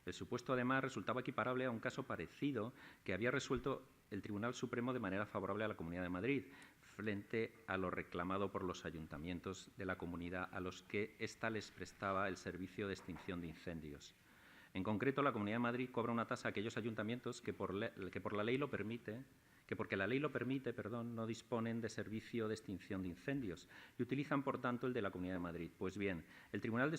El supuesto, además, resultaba equiparable a un caso parecido que había resuelto el Tribunal Supremo de manera favorable a la Comunidad de Madrid, frente a lo reclamado por los ayuntamientos de la comunidad a los que ésta les prestaba el servicio de extinción de incendios. En concreto, la Comunidad de Madrid cobra una tasa a aquellos ayuntamientos que porque la ley lo permite, no disponen de servicio de extinción de incendios y utilizan, por tanto, el de la Comunidad de Madrid. Pues bien, el Tribunal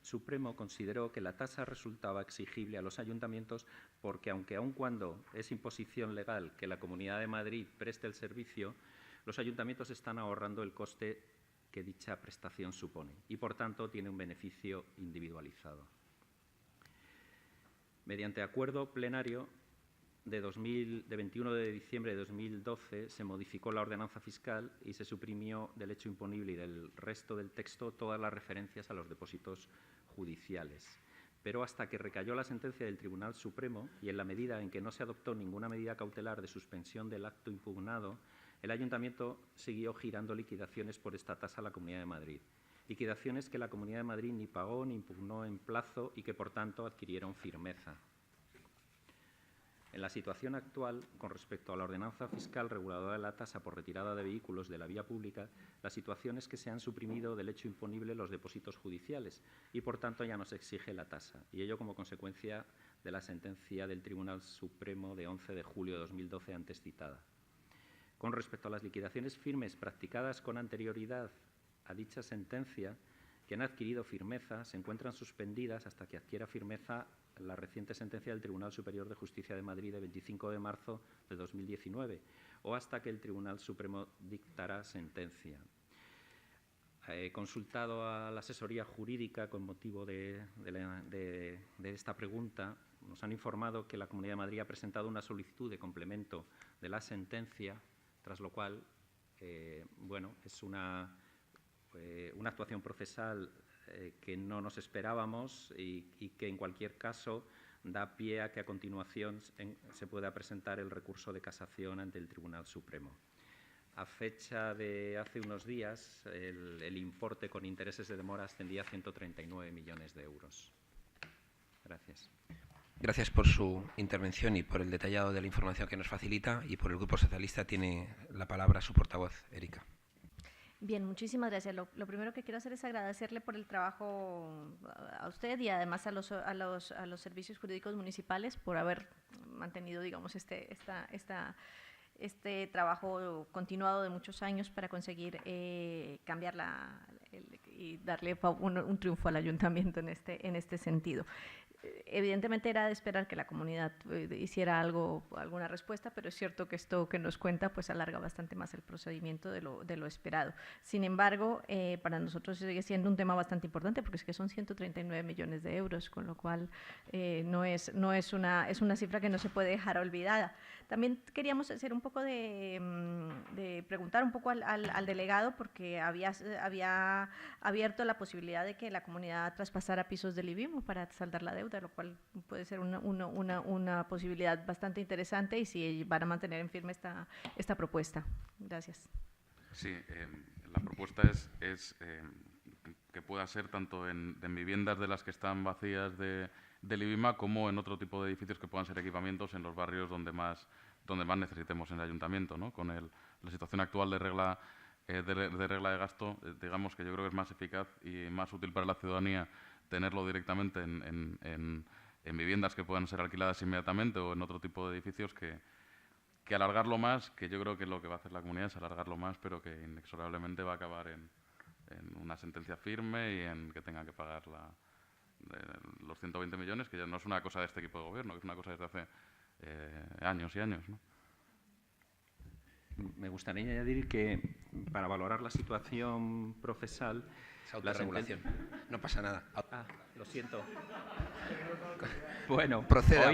Supremo consideró que la tasa resultaba exigible a los ayuntamientos porque, aun cuando es imposición legal que la Comunidad de Madrid preste el servicio, los ayuntamientos están ahorrando el coste que dicha prestación supone y, por tanto, tiene un beneficio individualizado. Mediante acuerdo plenario de 21 de diciembre de 2012 se modificó la ordenanza fiscal y se suprimió del hecho imponible y del resto del texto todas las referencias a los depósitos judiciales. Pero hasta que recayó la sentencia del Tribunal Supremo y en la medida en que no se adoptó ninguna medida cautelar de suspensión del acto impugnado, el Ayuntamiento siguió girando liquidaciones por esta tasa a la Comunidad de Madrid. Liquidaciones que la Comunidad de Madrid ni pagó ni impugnó en plazo y que, por tanto, adquirieron firmeza. En la situación actual, con respecto a la ordenanza fiscal reguladora de la tasa por retirada de vehículos de la vía pública, la situación es que se han suprimido del hecho imponible los depósitos judiciales y, por tanto, ya no se exige la tasa, y ello como consecuencia de la sentencia del Tribunal Supremo de 11 de julio de 2012 antes citada. Con respecto a las liquidaciones firmes practicadas con anterioridad a dicha sentencia, que han adquirido firmeza, se encuentran suspendidas hasta que adquiera firmeza la reciente sentencia del Tribunal Superior de Justicia de Madrid de 25 de marzo de 2019 o hasta que el Tribunal Supremo dictará sentencia. He consultado a la asesoría jurídica con motivo de esta pregunta nos han informado que la Comunidad de Madrid ha presentado una solicitud de complemento de la sentencia, tras lo cual, bueno, es una actuación procesal que no nos esperábamos y que, en cualquier caso, da pie a que a continuación se pueda presentar el recurso de casación ante el Tribunal Supremo. A fecha de hace unos días, el importe con intereses de demora ascendía a 139 millones de euros. Gracias. Gracias por su intervención y por el detallado de la información que nos facilita. Y por el Grupo Socialista tiene la palabra su portavoz, Erika. Bien, muchísimas gracias. Lo primero que quiero hacer es agradecerle por el trabajo a usted y además a los servicios jurídicos municipales por haber mantenido, digamos, este trabajo continuado de muchos años para conseguir cambiar y darle un triunfo al ayuntamiento en este sentido. Evidentemente era de esperar que la comunidad hiciera alguna respuesta, pero es cierto que esto que nos cuenta pues alarga bastante más el procedimiento de lo esperado. Sin embargo, para nosotros sigue siendo un tema bastante importante porque es que son 139 millones de euros, con lo cual es una cifra que no se puede dejar olvidada. También queríamos hacer un poco de preguntar un poco al delegado, porque había abierto la posibilidad de que la comunidad traspasara pisos del IBIMO para saldar la deuda, lo cual puede ser una posibilidad bastante interesante, y si van a mantener en firme esta propuesta. Gracias. Sí, la propuesta es que pueda ser tanto en viviendas de las que están vacías del IBIMA como en otro tipo de edificios que puedan ser equipamientos en los barrios donde más necesitemos en el ayuntamiento, ¿no? Con la situación actual de regla de gasto, digamos que yo creo que es más eficaz y más útil para la ciudadanía tenerlo directamente en viviendas que puedan ser alquiladas inmediatamente o en otro tipo de edificios que alargarlo más, que yo creo que lo que va a hacer la comunidad es alargarlo más, pero que inexorablemente va a acabar en una sentencia firme y en que tenga que pagar los 120 millones, que ya no es una cosa de este equipo de gobierno, que es una cosa desde hace años y años, ¿no? Me gustaría añadir que, para valorar la situación procesal... Es autorregulación. No pasa nada. Lo siento. Bueno, proceda.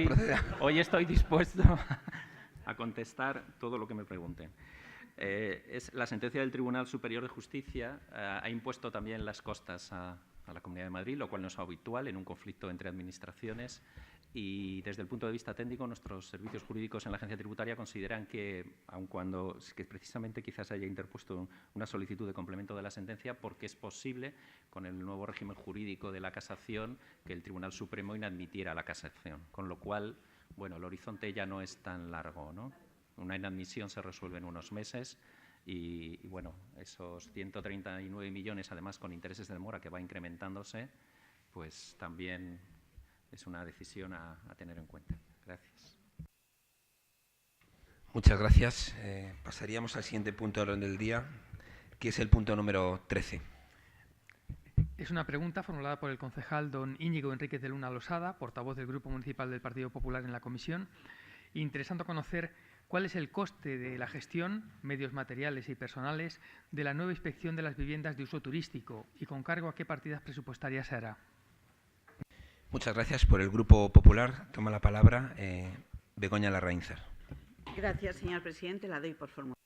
Hoy estoy dispuesto a contestar todo lo que me pregunten. La sentencia del Tribunal Superior de Justicia ha impuesto también las costas a la Comunidad de Madrid, lo cual no es habitual en un conflicto entre administraciones, y desde el punto de vista técnico nuestros servicios jurídicos en la Agencia Tributaria consideran que, aun cuando que precisamente quizás haya interpuesto una solicitud de complemento de la sentencia, porque es posible, con el nuevo régimen jurídico de la casación, que el Tribunal Supremo inadmitiera la casación, con lo cual, bueno, el horizonte ya no es tan largo, ¿no? Una inadmisión se resuelve en unos meses y bueno, esos 139 millones, además con intereses de demora que va incrementándose, pues también es una decisión a tener en cuenta. Gracias. Muchas gracias. Pasaríamos al siguiente punto del orden del día, que es el punto número 13. Es una pregunta formulada por el concejal don Íñigo Enríquez de Luna Losada, portavoz del Grupo Municipal del Partido Popular en la comisión, interesando conocer cuál es el coste de la gestión, medios materiales y personales, de la nueva inspección de las viviendas de uso turístico y con cargo a qué partidas presupuestarias se hará. Muchas gracias. Por el Grupo Popular toma la palabra Begoña Larraínzar. Gracias, señor presidente. La doy por formular.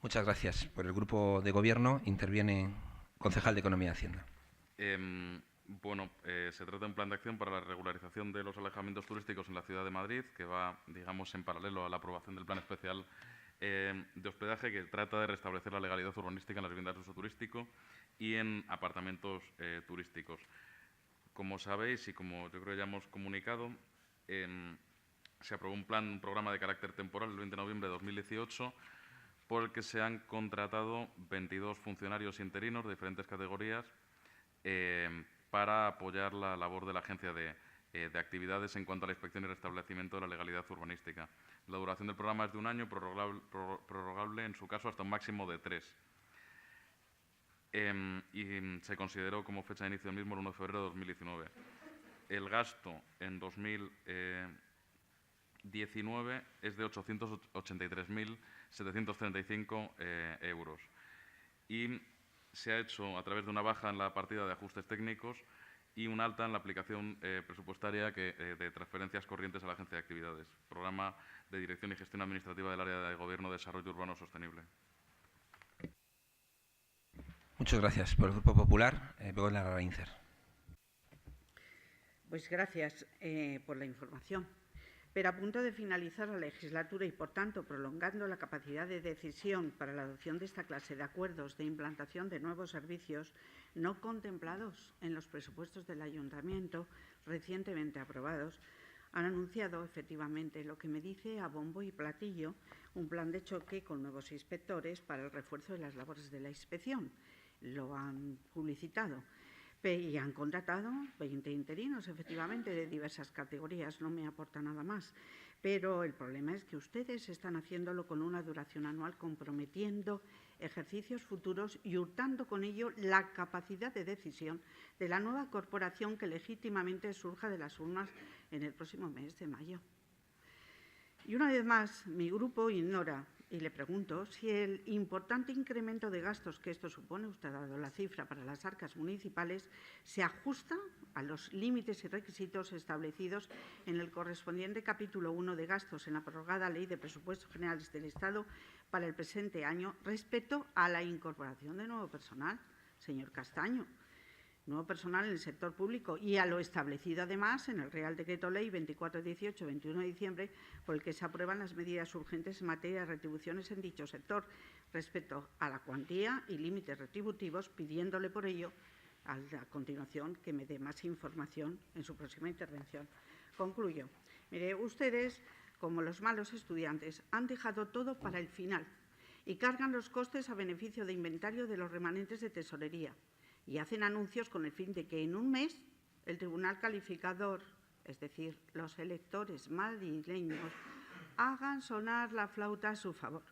Muchas gracias. Por el Grupo de Gobierno interviene concejal de Economía y Hacienda. Se trata de un plan de acción para la regularización de los alojamientos turísticos en la ciudad de Madrid, que va, digamos, en paralelo a la aprobación del plan especial de hospedaje, que trata de restablecer la legalidad urbanística en las viviendas de uso turístico y en apartamentos turísticos. Como sabéis y como yo creo ya hemos comunicado, se aprobó un programa de carácter temporal el 20 de noviembre de 2018 por el que se han contratado 22 funcionarios interinos de diferentes categorías para apoyar la labor de la Agencia de Actividades en cuanto a la inspección y restablecimiento de la legalidad urbanística. La duración del programa es de un año, prorrogable en su caso hasta un máximo de 3. Y se consideró como fecha de inicio del mismo el 1 de febrero de 2019. El gasto en 2019 es de 883.735 euros y se ha hecho a través de una baja en la partida de ajustes técnicos y un alta en la aplicación presupuestaria de transferencias corrientes a la Agencia de Actividades, Programa de Dirección y Gestión Administrativa del Área de Gobierno de Desarrollo Urbano Sostenible. Muchas gracias. Por el Grupo Popular, Begoña Reincer. Pues gracias por la información. Pero a punto de finalizar la legislatura y, por tanto, prolongando la capacidad de decisión para la adopción de esta clase de acuerdos de implantación de nuevos servicios no contemplados en los presupuestos del Ayuntamiento recientemente aprobados, han anunciado efectivamente lo que me dice a bombo y platillo un plan de choque con nuevos inspectores para el refuerzo de las labores de la inspección. Lo han publicitado. Y han contratado 20 interinos, efectivamente, de diversas categorías. No me aporta nada más. Pero el problema es que ustedes están haciéndolo con una duración anual, comprometiendo ejercicios futuros y hurtando con ello la capacidad de decisión de la nueva corporación que legítimamente surja de las urnas en el próximo mes de mayo. Y una vez más, mi grupo ignora, y le pregunto, si el importante incremento de gastos que esto supone, usted ha dado la cifra para las arcas municipales, se ajusta a los límites y requisitos establecidos en el correspondiente capítulo 1 de gastos en la prorrogada Ley de Presupuestos Generales del Estado para el presente año respecto a la incorporación de nuevo personal, señor Castaño. Nuevo personal en el sector público y a lo establecido además en el Real Decreto Ley 2418, 21 de diciembre, por el que se aprueban las medidas urgentes en materia de retribuciones en dicho sector respecto a la cuantía y límites retributivos, pidiéndole por ello a continuación que me dé más información en su próxima intervención. Concluyo. Mire, ustedes, como los malos estudiantes, han dejado todo para el final y cargan los costes a beneficio de inventario de los remanentes de tesorería. Y hacen anuncios con el fin de que en un mes el Tribunal Calificador, es decir, los electores madrileños, hagan sonar la flauta a su favor.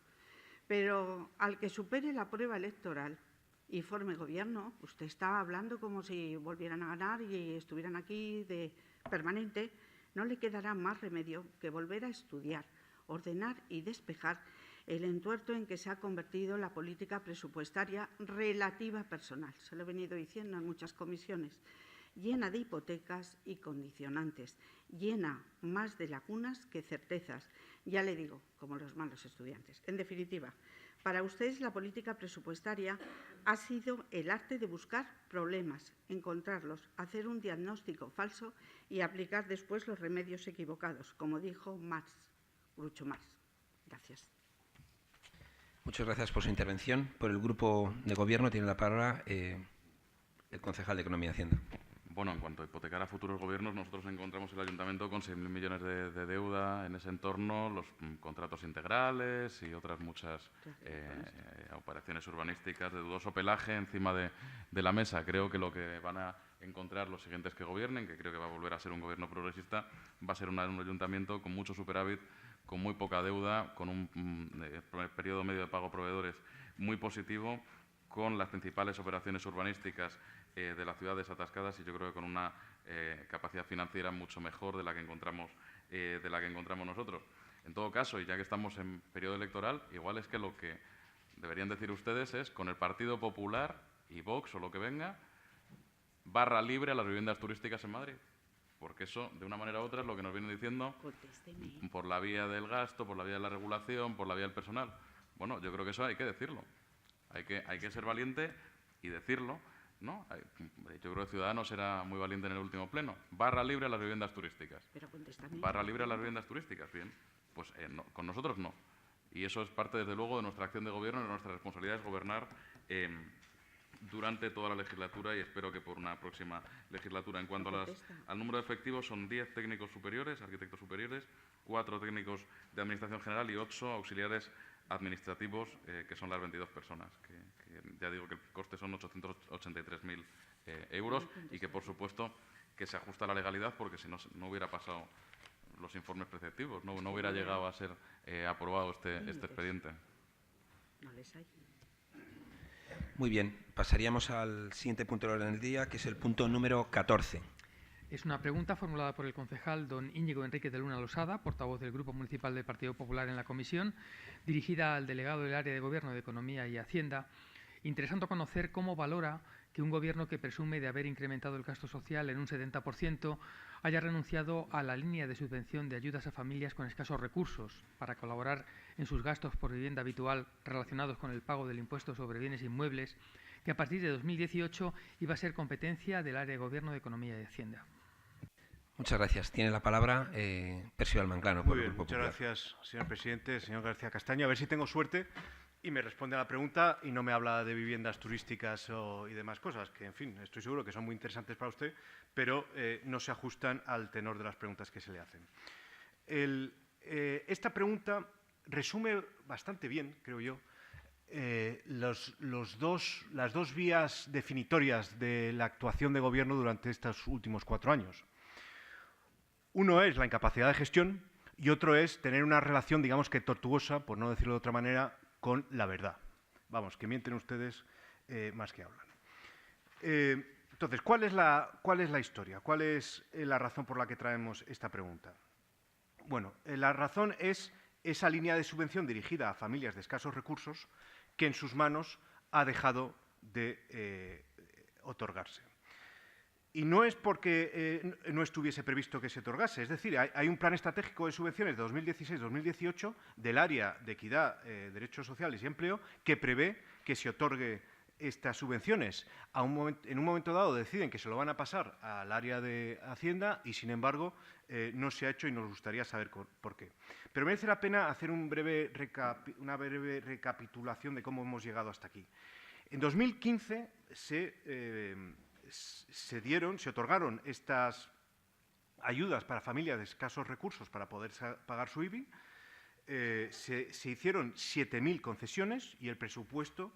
Pero al que supere la prueba electoral y forme gobierno, usted está hablando como si volvieran a ganar y estuvieran aquí de permanente, no le quedará más remedio que volver a estudiar, ordenar y despejar el entuerto en que se ha convertido la política presupuestaria relativa personal. Se lo he venido diciendo en muchas comisiones, llena de hipotecas y condicionantes, llena más de lagunas que certezas, ya le digo, como los malos estudiantes. En definitiva, para ustedes la política presupuestaria ha sido el arte de buscar problemas, encontrarlos, hacer un diagnóstico falso y aplicar después los remedios equivocados, como dijo Groucho Marx. Gracias. Muchas gracias por su intervención. Por el Grupo de Gobierno tiene la palabra el concejal de Economía y Hacienda. Bueno, en cuanto a hipotecar a futuros gobiernos, nosotros encontramos el Ayuntamiento con 6.000 millones de deuda en ese entorno, los contratos integrales y otras muchas operaciones urbanísticas de dudoso pelaje encima de la mesa. Creo que lo que van a encontrar los siguientes que gobiernen, que creo que va a volver a ser un gobierno progresista, va a ser un Ayuntamiento con mucho superávit, con muy poca deuda, con un periodo medio de pago a proveedores muy positivo, con las principales operaciones urbanísticas de las ciudades atascadas y yo creo que con una capacidad financiera mucho mejor de la que encontramos nosotros. En todo caso, y ya que estamos en periodo electoral, igual es que lo que deberían decir ustedes es, con el Partido Popular y Vox o lo que venga, barra libre a las viviendas turísticas en Madrid. Porque eso, de una manera u otra, es lo que nos vienen diciendo por la vía del gasto, por la vía de la regulación, por la vía del personal. Bueno, yo creo que eso hay que decirlo. Hay que ser valiente y decirlo, ¿no? Yo creo que Ciudadanos era muy valiente en el último pleno. Barra libre a las viviendas turísticas. Barra libre a las viviendas turísticas. Bien, pues no, con nosotros no. Y eso es parte, desde luego, de nuestra acción de gobierno y de nuestra responsabilidad es gobernar durante toda la legislatura y espero que por una próxima legislatura. En cuanto al número de efectivos, son 10 técnicos superiores, arquitectos superiores, 4 técnicos de Administración General y 8 auxiliares administrativos, que son las 22 personas, que ya digo que el coste son 883.000 euros y que, por supuesto, que se ajusta a la legalidad porque si no, no hubiera pasado los informes preceptivos, no hubiera llegado a ser aprobado este expediente. Muy bien, pasaríamos al siguiente punto del orden del día, que es el punto número 14. Es una pregunta formulada por el concejal don Íñigo Enrique de Luna Losada, portavoz del Grupo Municipal del Partido Popular en la comisión, dirigida al delegado del Área de Gobierno de Economía y Hacienda, Interesante conocer cómo valora que un Gobierno que presume de haber incrementado el gasto social en un 70% haya renunciado a la línea de subvención de ayudas a familias con escasos recursos para colaborar en sus gastos por vivienda habitual relacionados con el pago del impuesto sobre bienes inmuebles, que a partir de 2018 iba a ser competencia del área de Gobierno de Economía y Hacienda. Muchas gracias. Tiene la palabra Percival Manclano. Muy bien, muchas gracias, señor presidente. Señor García Castaño, a ver si tengo suerte y me responde a la pregunta y no me habla de viviendas turísticas y demás cosas, que, en fin, estoy seguro que son muy interesantes para usted, pero no se ajustan al tenor de las preguntas que se le hacen. Esta pregunta resume bastante bien, creo yo, las dos vías definitorias de la actuación de Gobierno durante estos últimos 4 años. Uno es la incapacidad de gestión y otro es tener una relación, digamos que tortuosa, por no decirlo de otra manera, con la verdad. Vamos, que mienten ustedes más que hablan. Entonces, ¿cuál es la historia? ¿Cuál es la razón por la que traemos esta pregunta? Bueno, la razón es esa línea de subvención dirigida a familias de escasos recursos que en sus manos ha dejado de otorgarse. Y no es porque no estuviese previsto que se otorgase, es decir, hay un plan estratégico de subvenciones de 2016-2018 del área de equidad, derechos sociales y empleo que prevé que se otorgue estas subvenciones. En un momento dado deciden que se lo van a pasar al área de Hacienda y, sin embargo, no se ha hecho y nos gustaría saber por qué. Pero merece la pena hacer una breve recapitulación de cómo hemos llegado hasta aquí. En 2015 se otorgaron estas ayudas para familias de escasos recursos para poder pagar su IBI. Se hicieron 7.000 concesiones y el presupuesto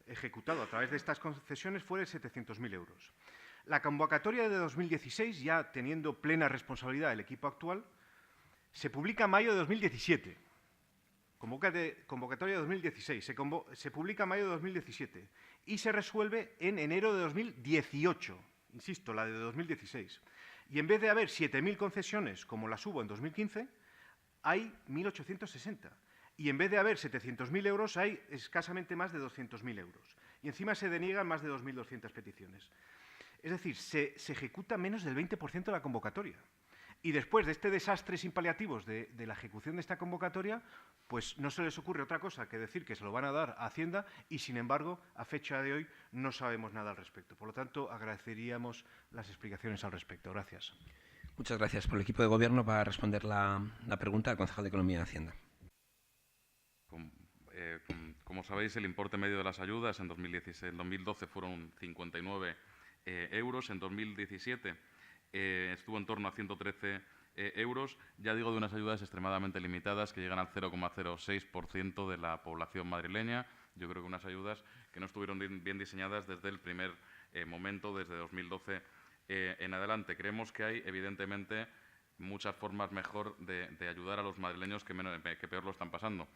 ejecutado a través de estas concesiones fue de 700.000 euros. La convocatoria de 2016, ya teniendo plena responsabilidad el equipo actual, se publica en mayo de 2017. Convocatoria de 2016, se publica en mayo de 2017 y se resuelve en enero de 2018, insisto, la de 2016. Y en vez de haber 7.000 concesiones, como las hubo en 2015, hay 1.860. Y en vez de haber 700.000 euros, hay escasamente más de 200.000 euros. Y encima se deniegan más de 2.200 peticiones. Es decir, se ejecuta menos del 20% de la convocatoria. Y después de este desastre sin paliativos de la ejecución de esta convocatoria, pues no se les ocurre otra cosa que decir que se lo van a dar a Hacienda y, sin embargo, a fecha de hoy no sabemos nada al respecto. Por lo tanto, agradeceríamos las explicaciones al respecto. Gracias. Muchas gracias. Por el equipo de Gobierno va a responder la pregunta al concejal de Economía y Hacienda. Como sabéis, el importe medio de las ayudas en 2012 fueron 59 euros. En 2017 estuvo en torno a 113 euros. Ya digo, de unas ayudas extremadamente limitadas que llegan al 0,06% de la población madrileña. Yo creo que unas ayudas que no estuvieron bien diseñadas desde el primer momento, desde 2012 en adelante. Creemos que hay, evidentemente, muchas formas mejor de ayudar a los madrileños que peor lo están pasando.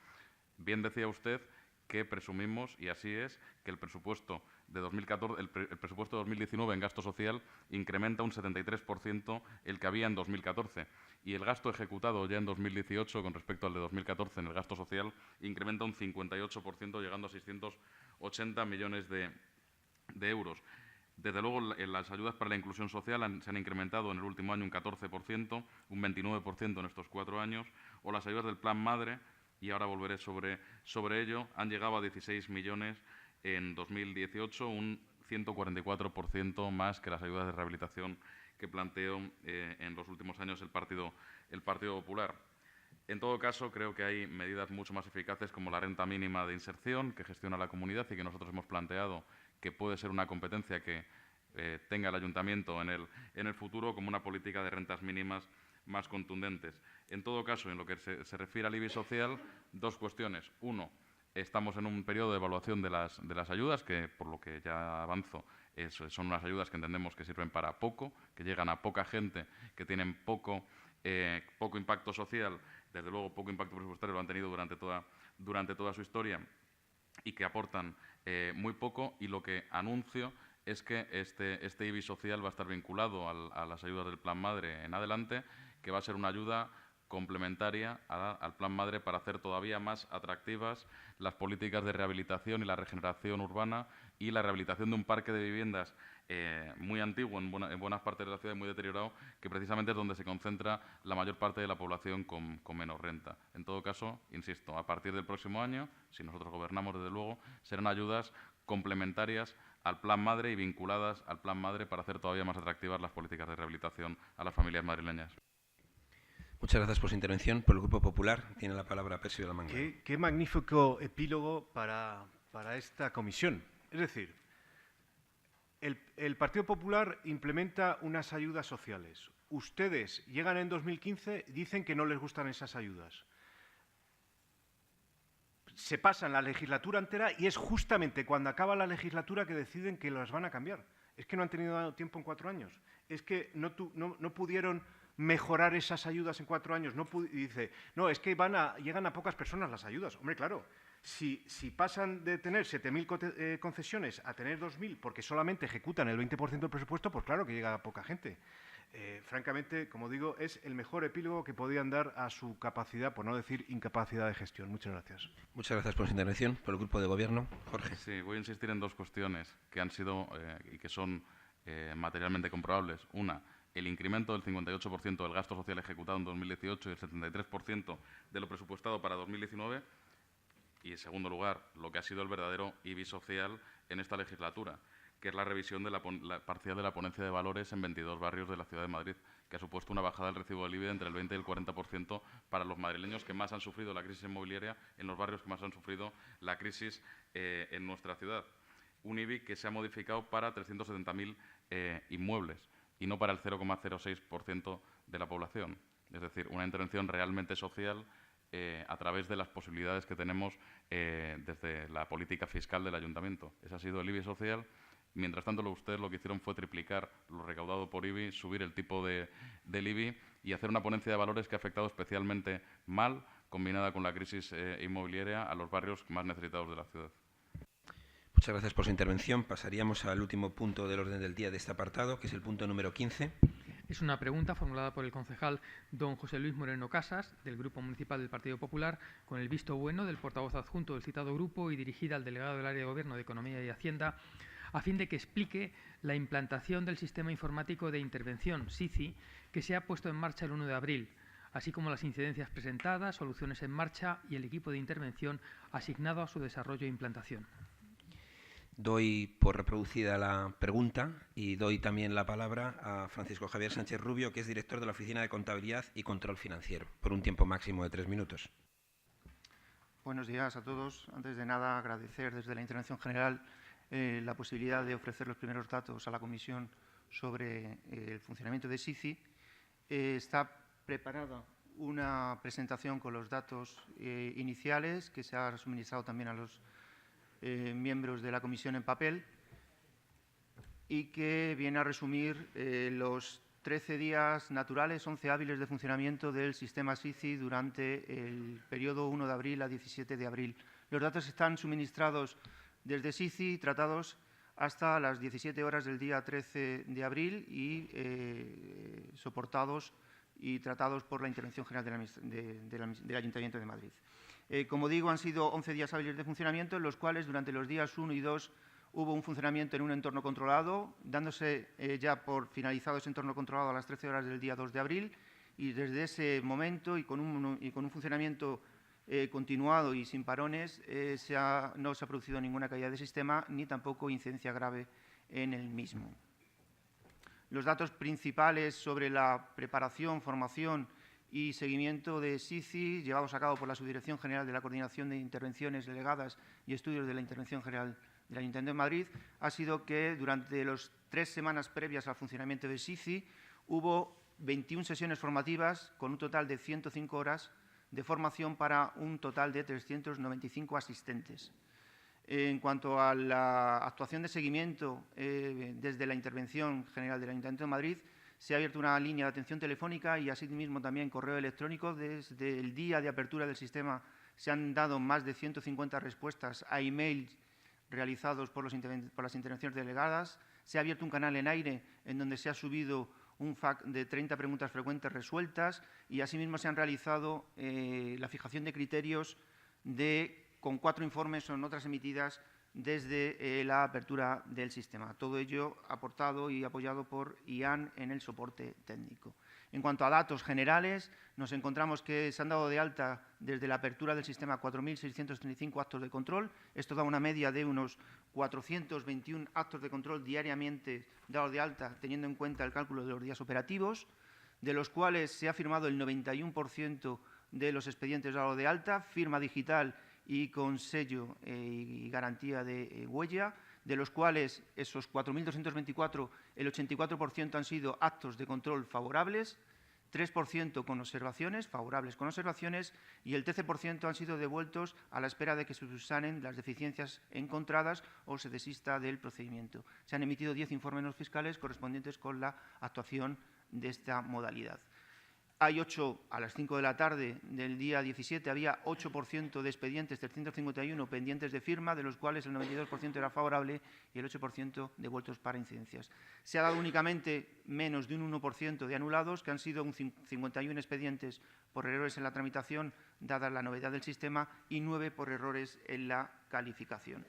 Bien decía usted que presumimos, y así es, que el presupuesto de 2014, el presupuesto de 2019 en gasto social incrementa un 73% el que había en 2014. Y el gasto ejecutado ya en 2018, con respecto al de 2014 en el gasto social, incrementa un 58%, llegando a 680 millones de euros. Desde luego, las ayudas para la inclusión social se han incrementado en el último año un 14%, un 29% en estos 4 años, o las ayudas del Plan Madre, y ahora volveré sobre ello, han llegado a 16 millones en 2018, un 144% más que las ayudas de rehabilitación que planteó en los últimos años el Partido Popular. En todo caso, creo que hay medidas mucho más eficaces como la renta mínima de inserción que gestiona la comunidad y que nosotros hemos planteado que puede ser una competencia que tenga el ayuntamiento en el futuro como una política de rentas mínimas más contundentes. En todo caso, en lo que se refiere al IBI social, 2 cuestiones. Uno, estamos en un periodo de evaluación de las ayudas, que por lo que ya avanzo, son unas ayudas que entendemos que sirven para poco, que llegan a poca gente, que tienen poco impacto social, desde luego poco impacto presupuestario lo han tenido durante toda su historia y que aportan muy poco. Y lo que anuncio es que este IBI social va a estar vinculado a las ayudas del Plan Madre en adelante, que va a ser una ayuda complementaria al Plan Madre para hacer todavía más atractivas las políticas de rehabilitación y la regeneración urbana y la rehabilitación de un parque de viviendas muy antiguo en buenas partes de la ciudad y muy deteriorado, que precisamente es donde se concentra la mayor parte de la población con menos renta. En todo caso, insisto, a partir del próximo año, si nosotros gobernamos, desde luego, serán ayudas complementarias al Plan Madre y vinculadas al Plan Madre para hacer todavía más atractivas las políticas de rehabilitación a las familias madrileñas. Muchas gracias por su intervención. Por el Grupo Popular tiene la palabra Percy de la Manga. Qué magnífico epílogo para esta comisión. Es decir, el Partido Popular implementa unas ayudas sociales. Ustedes llegan en 2015 y dicen que no les gustan esas ayudas. Se pasan la legislatura entera y es justamente cuando acaba la legislatura que deciden que las van a cambiar. Es que no han tenido tiempo en 4 años. Es que no pudieron mejorar esas ayudas en 4 años. Y dice, no, es que llegan a pocas personas las ayudas. Hombre, claro, si pasan de tener 7.000 concesiones a tener 2.000 porque solamente ejecutan el 20% del presupuesto, pues claro que llega a poca gente. Francamente, como digo, es el mejor epílogo que podían dar a su capacidad, por no decir incapacidad de gestión. Muchas gracias. Muchas gracias por su intervención. Por el Grupo de Gobierno, Jorge. Sí, voy a insistir en 2 cuestiones que han sido y que son materialmente comprobables. Una, el incremento del 58% del gasto social ejecutado en 2018 y el 73% de lo presupuestado para 2019. Y, en segundo lugar, lo que ha sido el verdadero IBI social en esta legislatura, que es la revisión de la parcial de la ponencia de valores en 22 barrios de la ciudad de Madrid, que ha supuesto una bajada del recibo del IBI entre el 20 y el 40% para los madrileños que más han sufrido la crisis inmobiliaria, en los barrios que más han sufrido la crisis en nuestra ciudad. Un IBI que se ha modificado para 370.000 inmuebles y no para el 0,06% de la población. Es decir, una intervención realmente social a través de las posibilidades que tenemos desde la política fiscal del ayuntamiento. Ese ha sido el IBI social. Mientras tanto, ustedes lo que hicieron fue triplicar lo recaudado por IBI, subir el tipo del IBI y hacer una ponencia de valores que ha afectado especialmente mal, combinada con la crisis inmobiliaria, a los barrios más necesitados de la ciudad. Muchas gracias por su intervención. Pasaríamos al último punto del orden del día de este apartado, que es el punto número 15. Es una pregunta formulada por el concejal don José Luis Moreno Casas, del Grupo Municipal del Partido Popular, con el visto bueno del portavoz adjunto del citado grupo y dirigida al delegado del área de Gobierno de Economía y Hacienda, a fin de que explique la implantación del Sistema Informático de Intervención, SICI, que se ha puesto en marcha el 1 de abril, así como las incidencias presentadas, soluciones en marcha y el equipo de intervención asignado a su desarrollo e implantación. Doy por reproducida la pregunta y doy también la palabra a Francisco Javier Sánchez Rubio, que es director de la Oficina de Contabilidad y Control Financiero, por un tiempo máximo de 3 minutos. Buenos días a todos. Antes de nada, agradecer desde la Intervención General la posibilidad de ofrecer los primeros datos a la Comisión sobre el funcionamiento de SICI. Está preparada una presentación con los datos iniciales que se ha suministrado también a los miembros de la Comisión en papel y que viene a resumir los 13 días naturales, 11 hábiles de funcionamiento del sistema SICI durante el periodo 1 de abril a 17 de abril. Los datos están suministrados desde SICI, tratados hasta las 17 horas del día 13 de abril y soportados y tratados por la Intervención General del Ayuntamiento de Madrid. Como digo, han sido 11 días hábiles de funcionamiento, en los cuales durante los días 1 y 2 hubo un funcionamiento en un entorno controlado, dándose ya por finalizado ese entorno controlado a las 13 horas del día 2 de abril, y desde ese momento y con un funcionamiento continuado y sin parones, no se ha producido ninguna caída de sistema ni tampoco incidencia grave en el mismo. Los datos principales sobre la preparación, formación y seguimiento de SICI, llevados a cabo por la Subdirección General de la Coordinación de Intervenciones Delegadas y Estudios de la Intervención General del Ayuntamiento de Madrid, ha sido que durante las 3 semanas previas al funcionamiento de SICI hubo 21 sesiones formativas con un total de 105 horas de formación para un total de 395 asistentes. En cuanto a la actuación de seguimiento desde la Intervención General del Ayuntamiento de Madrid, se ha abierto una línea de atención telefónica y asimismo también correo electrónico. Desde el día de apertura del sistema se han dado más de 150 respuestas a emails realizados por las intervenciones delegadas. Se ha abierto un canal en aire en donde se ha subido un FAQ de 30 preguntas frecuentes resueltas y asimismo se han realizado la fijación de criterios con 4 informes o notas emitidas desde la apertura del sistema. Todo ello aportado y apoyado por IAN en el soporte técnico. En cuanto a datos generales, nos encontramos que se han dado de alta desde la apertura del sistema 4.635 actos de control. Esto da una media de unos 421 actos de control diariamente dados de alta, teniendo en cuenta el cálculo de los días operativos, de los cuales se ha firmado el 91% de los expedientes dados de alta, firma digital y con sello y garantía de huella, de los cuales esos 4.224, el 84% han sido actos de control favorables, 3% con observaciones, favorables con observaciones, y el 13% han sido devueltos a la espera de que se subsanen las deficiencias encontradas o se desista del procedimiento. Se han emitido 10 informes fiscales correspondientes con la actuación de esta modalidad. Hay 8, a las 5 de la tarde del día 17, había 8% de expedientes 351 pendientes de firma, de los cuales el 92% era favorable y el 8% devueltos para incidencias. Se ha dado únicamente menos de un 1% de anulados, que han sido 51 expedientes por errores en la tramitación, dada la novedad del sistema, y 9 por errores en la calificación.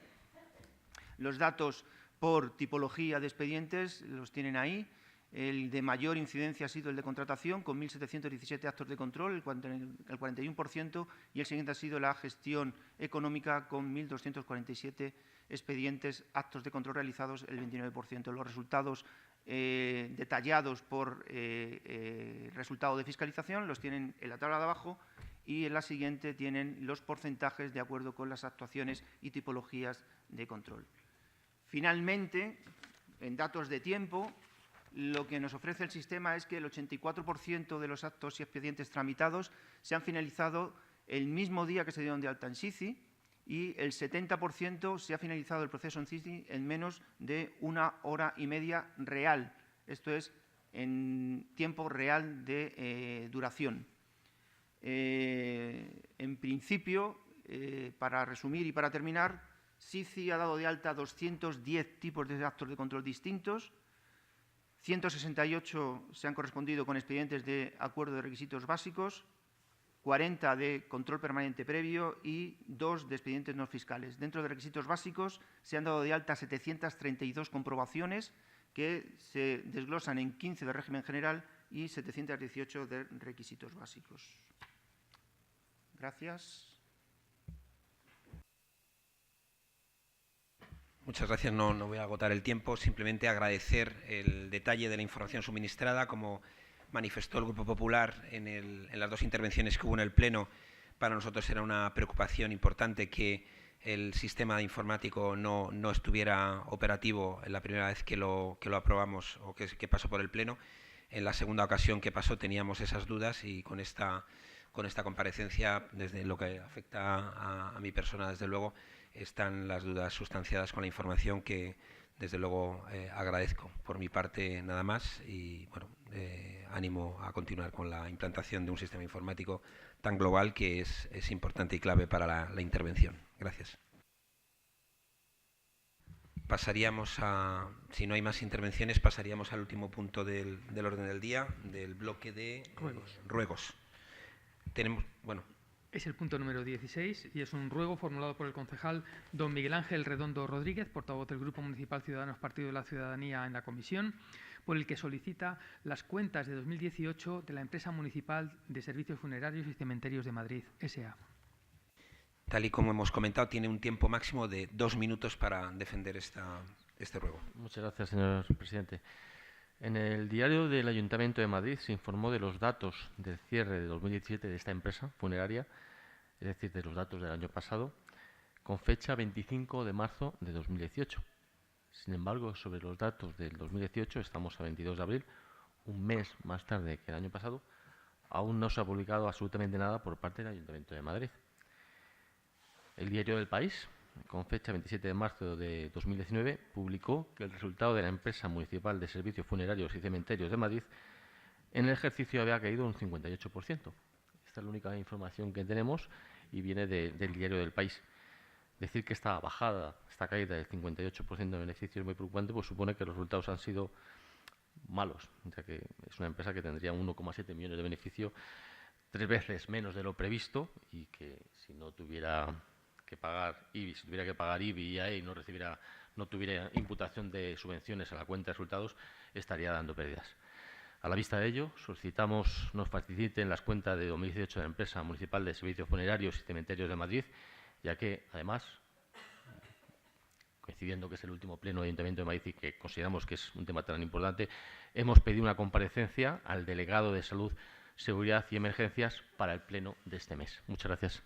Los datos por tipología de expedientes los tienen ahí. El de mayor incidencia ha sido el de contratación, con 1.717 actos de control, el 41%, y el siguiente ha sido la gestión económica, con 1.247 expedientes, actos de control realizados, el 29%. Los resultados detallados por resultado de fiscalización los tienen en la tabla de abajo, y en la siguiente tienen los porcentajes de acuerdo con las actuaciones y tipologías de control. Finalmente, en datos de tiempo, lo que nos ofrece el sistema es que el 84% de los actos y expedientes tramitados se han finalizado el mismo día que se dieron de alta en SICI, y el 70% se ha finalizado el proceso en SICI en menos de 1 hora y media real. Esto es, en tiempo real de duración. En principio, para resumir y para terminar, SICI ha dado de alta 210 tipos de actos de control distintos, 168 se han correspondido con expedientes de acuerdo de requisitos básicos, 40 de control permanente previo y 2 de expedientes no fiscales. Dentro de requisitos básicos se han dado de alta 732 comprobaciones que se desglosan en 15 de régimen general y 718 de requisitos básicos. Gracias. Muchas gracias. No voy a agotar el tiempo. Simplemente agradecer el detalle de la información suministrada. Como manifestó el Grupo Popular en las 2 intervenciones que hubo en el Pleno, para nosotros era una preocupación importante que el sistema informático no estuviera operativo en la primera vez que lo aprobamos o que pasó por el Pleno. En la segunda ocasión que pasó teníamos esas dudas, y con esta comparecencia, desde lo que afecta a mi persona, desde luego, están las dudas sustanciadas con la información que, desde luego, agradezco. Por mi parte, nada más, y bueno, ánimo a continuar con la implantación de un sistema informático tan global que es importante y clave para la intervención. Gracias. Pasaríamos a, si no hay más intervenciones, pasaríamos al último punto del orden del día, del bloque de ruegos. Tenemos, bueno. Es el punto número 16 y es un ruego formulado por el concejal don Miguel Ángel Redondo Rodríguez, portavoz del Grupo Municipal Ciudadanos Partido de la Ciudadanía en la comisión, por el que solicita las cuentas de 2018 de la Empresa Municipal de Servicios Funerarios y Cementerios de Madrid, S.A. Tal y como hemos comentado, tiene un tiempo máximo de 2 minutos para defender este ruego. Muchas gracias, señor presidente. En el diario del Ayuntamiento de Madrid se informó de los datos del cierre de 2017 de esta empresa funeraria, es decir, de los datos del año pasado, con fecha 25 de marzo de 2018. Sin embargo, sobre los datos del 2018, estamos a 22 de abril, un mes más tarde que el año pasado, aún no se ha publicado absolutamente nada por parte del Ayuntamiento de Madrid. El diario del País, con fecha 27 de marzo de 2019, publicó que el resultado de la Empresa Municipal de Servicios Funerarios y Cementerios de Madrid en el ejercicio había caído un 58%. Esta es la única información que tenemos y viene del diario del País. Decir que esta bajada, esta caída del 58% de beneficio es muy preocupante, pues supone que los resultados han sido malos, ya que es una empresa que tendría 1,7 millones de beneficio, 3 veces menos de lo previsto, y que si no tuviera que pagar IBI, IBI y AE y no tuviera imputación de subvenciones a la cuenta de resultados, estaría dando pérdidas. A la vista de ello, solicitamos nos faciliten las cuentas de 2018 de la empresa municipal de servicios funerarios y cementerios de Madrid, ya que, además, coincidiendo que es el último pleno del Ayuntamiento de Madrid y que consideramos que es un tema tan importante, hemos pedido una comparecencia al delegado de Salud, Seguridad y Emergencias para el pleno de este mes. Muchas gracias.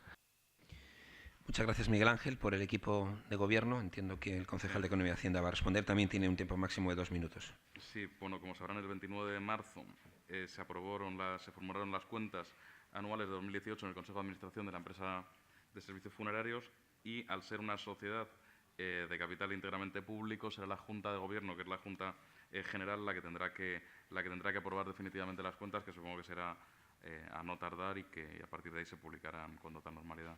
Muchas gracias, Miguel Ángel, por el equipo de Gobierno. Entiendo que el concejal de Economía y Hacienda va a responder. También tiene un tiempo máximo de 2 minutos. Sí, bueno, como sabrán, el 29 de marzo se formularon las cuentas anuales de 2018 en el Consejo de Administración de la empresa de servicios funerarios, y al ser una sociedad de capital íntegramente público, será la Junta de Gobierno, que es la Junta General, la que tendrá que aprobar definitivamente las cuentas, que supongo que será a no tardar, y que a partir de ahí se publicarán con total normalidad.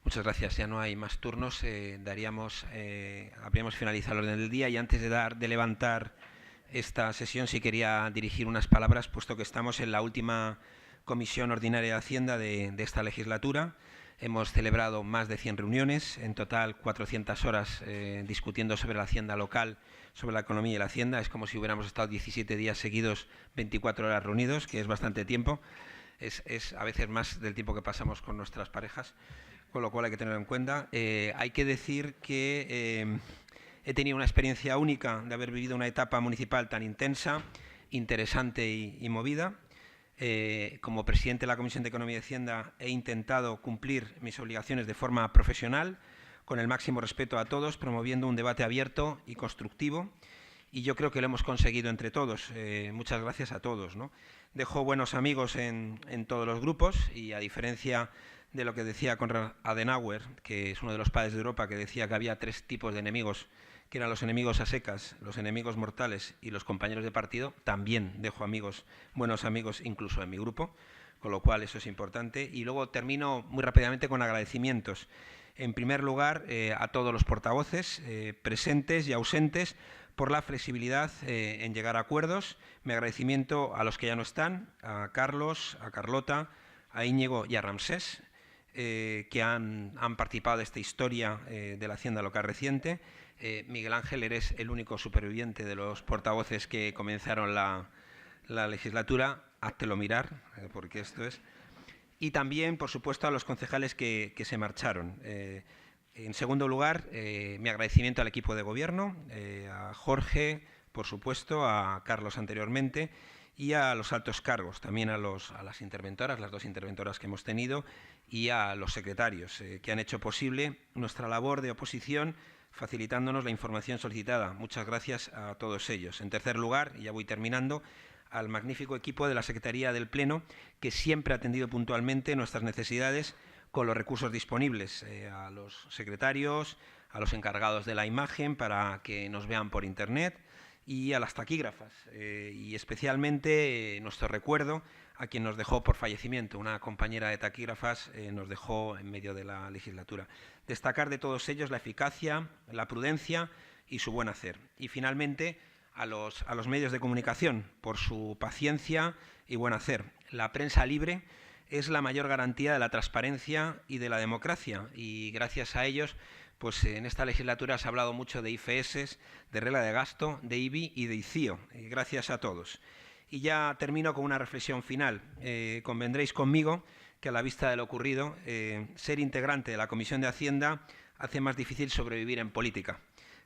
Muchas gracias. Ya no hay más turnos. Habríamos finalizado el orden del día, y antes de levantar esta sesión sí quería dirigir unas palabras, puesto que estamos en la última comisión ordinaria de Hacienda de esta legislatura. Hemos celebrado más de 100 reuniones, en total 400 horas discutiendo sobre la hacienda local, sobre la economía y la hacienda. Es como si hubiéramos estado 17 días seguidos, 24 horas reunidos, que es bastante tiempo. Es a veces más del tiempo que pasamos con nuestras parejas, con lo cual hay que tenerlo en cuenta. Hay que decir que he tenido una experiencia única de haber vivido una etapa municipal tan intensa, interesante y movida. Como presidente de la Comisión de Economía y Hacienda he intentado cumplir mis obligaciones de forma profesional, con el máximo respeto a todos, promoviendo un debate abierto y constructivo, y yo creo que lo hemos conseguido entre todos. Muchas gracias a todos, ¿no? Dejo buenos amigos en todos los grupos, y a diferencia de lo que decía Konrad Adenauer, que es uno de los padres de Europa, que decía que había 3 tipos de enemigos, que eran los enemigos a secas, los enemigos mortales y los compañeros de partido, también dejo amigos, buenos amigos, incluso en mi grupo, con lo cual eso es importante. Y luego termino muy rápidamente con agradecimientos. En primer lugar, a todos los portavoces presentes y ausentes por la flexibilidad en llegar a acuerdos. Mi agradecimiento a los que ya no están, a Carlos, a Carlota, a Íñigo y a Ramsés, que han participado de esta historia de la Hacienda local reciente. Miguel Ángel, eres el único superviviente de los portavoces que comenzaron la legislatura. Háztelo mirar, porque esto es. Y también, por supuesto, a los concejales que se marcharon. En segundo lugar, mi agradecimiento al equipo de Gobierno, a Jorge, por supuesto, a Carlos anteriormente, y a los altos cargos, también a las interventoras, las 2 interventoras que hemos tenido, y a los secretarios que han hecho posible nuestra labor de oposición, facilitándonos la información solicitada. Muchas gracias a todos ellos. En tercer lugar, y ya voy terminando, al magnífico equipo de la Secretaría del Pleno, que siempre ha atendido puntualmente nuestras necesidades con los recursos disponibles, a los secretarios, a los encargados de la imagen para que nos vean por Internet, y a las taquígrafas, y especialmente nuestro recuerdo a quien nos dejó por fallecimiento. Una compañera de taquígrafas nos dejó en medio de la legislatura. Destacar de todos ellos la eficacia, la prudencia y su buen hacer. Y finalmente a los medios de comunicación por su paciencia y buen hacer. La prensa libre es la mayor garantía de la transparencia y de la democracia, y gracias a ellos pues en esta legislatura se ha hablado mucho de IFS, de regla de gasto, de IBI y de ICIO. Gracias a todos. Y ya termino con una reflexión final. Convendréis conmigo que, a la vista de lo ocurrido, ser integrante de la Comisión de Hacienda hace más difícil sobrevivir en política.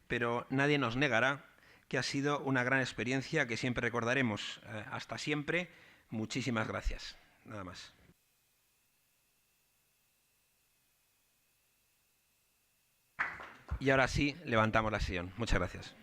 Pero nadie nos negará que ha sido una gran experiencia que siempre recordaremos. Hasta siempre. Muchísimas gracias. Nada más. Y ahora sí, levantamos la sesión. Muchas gracias.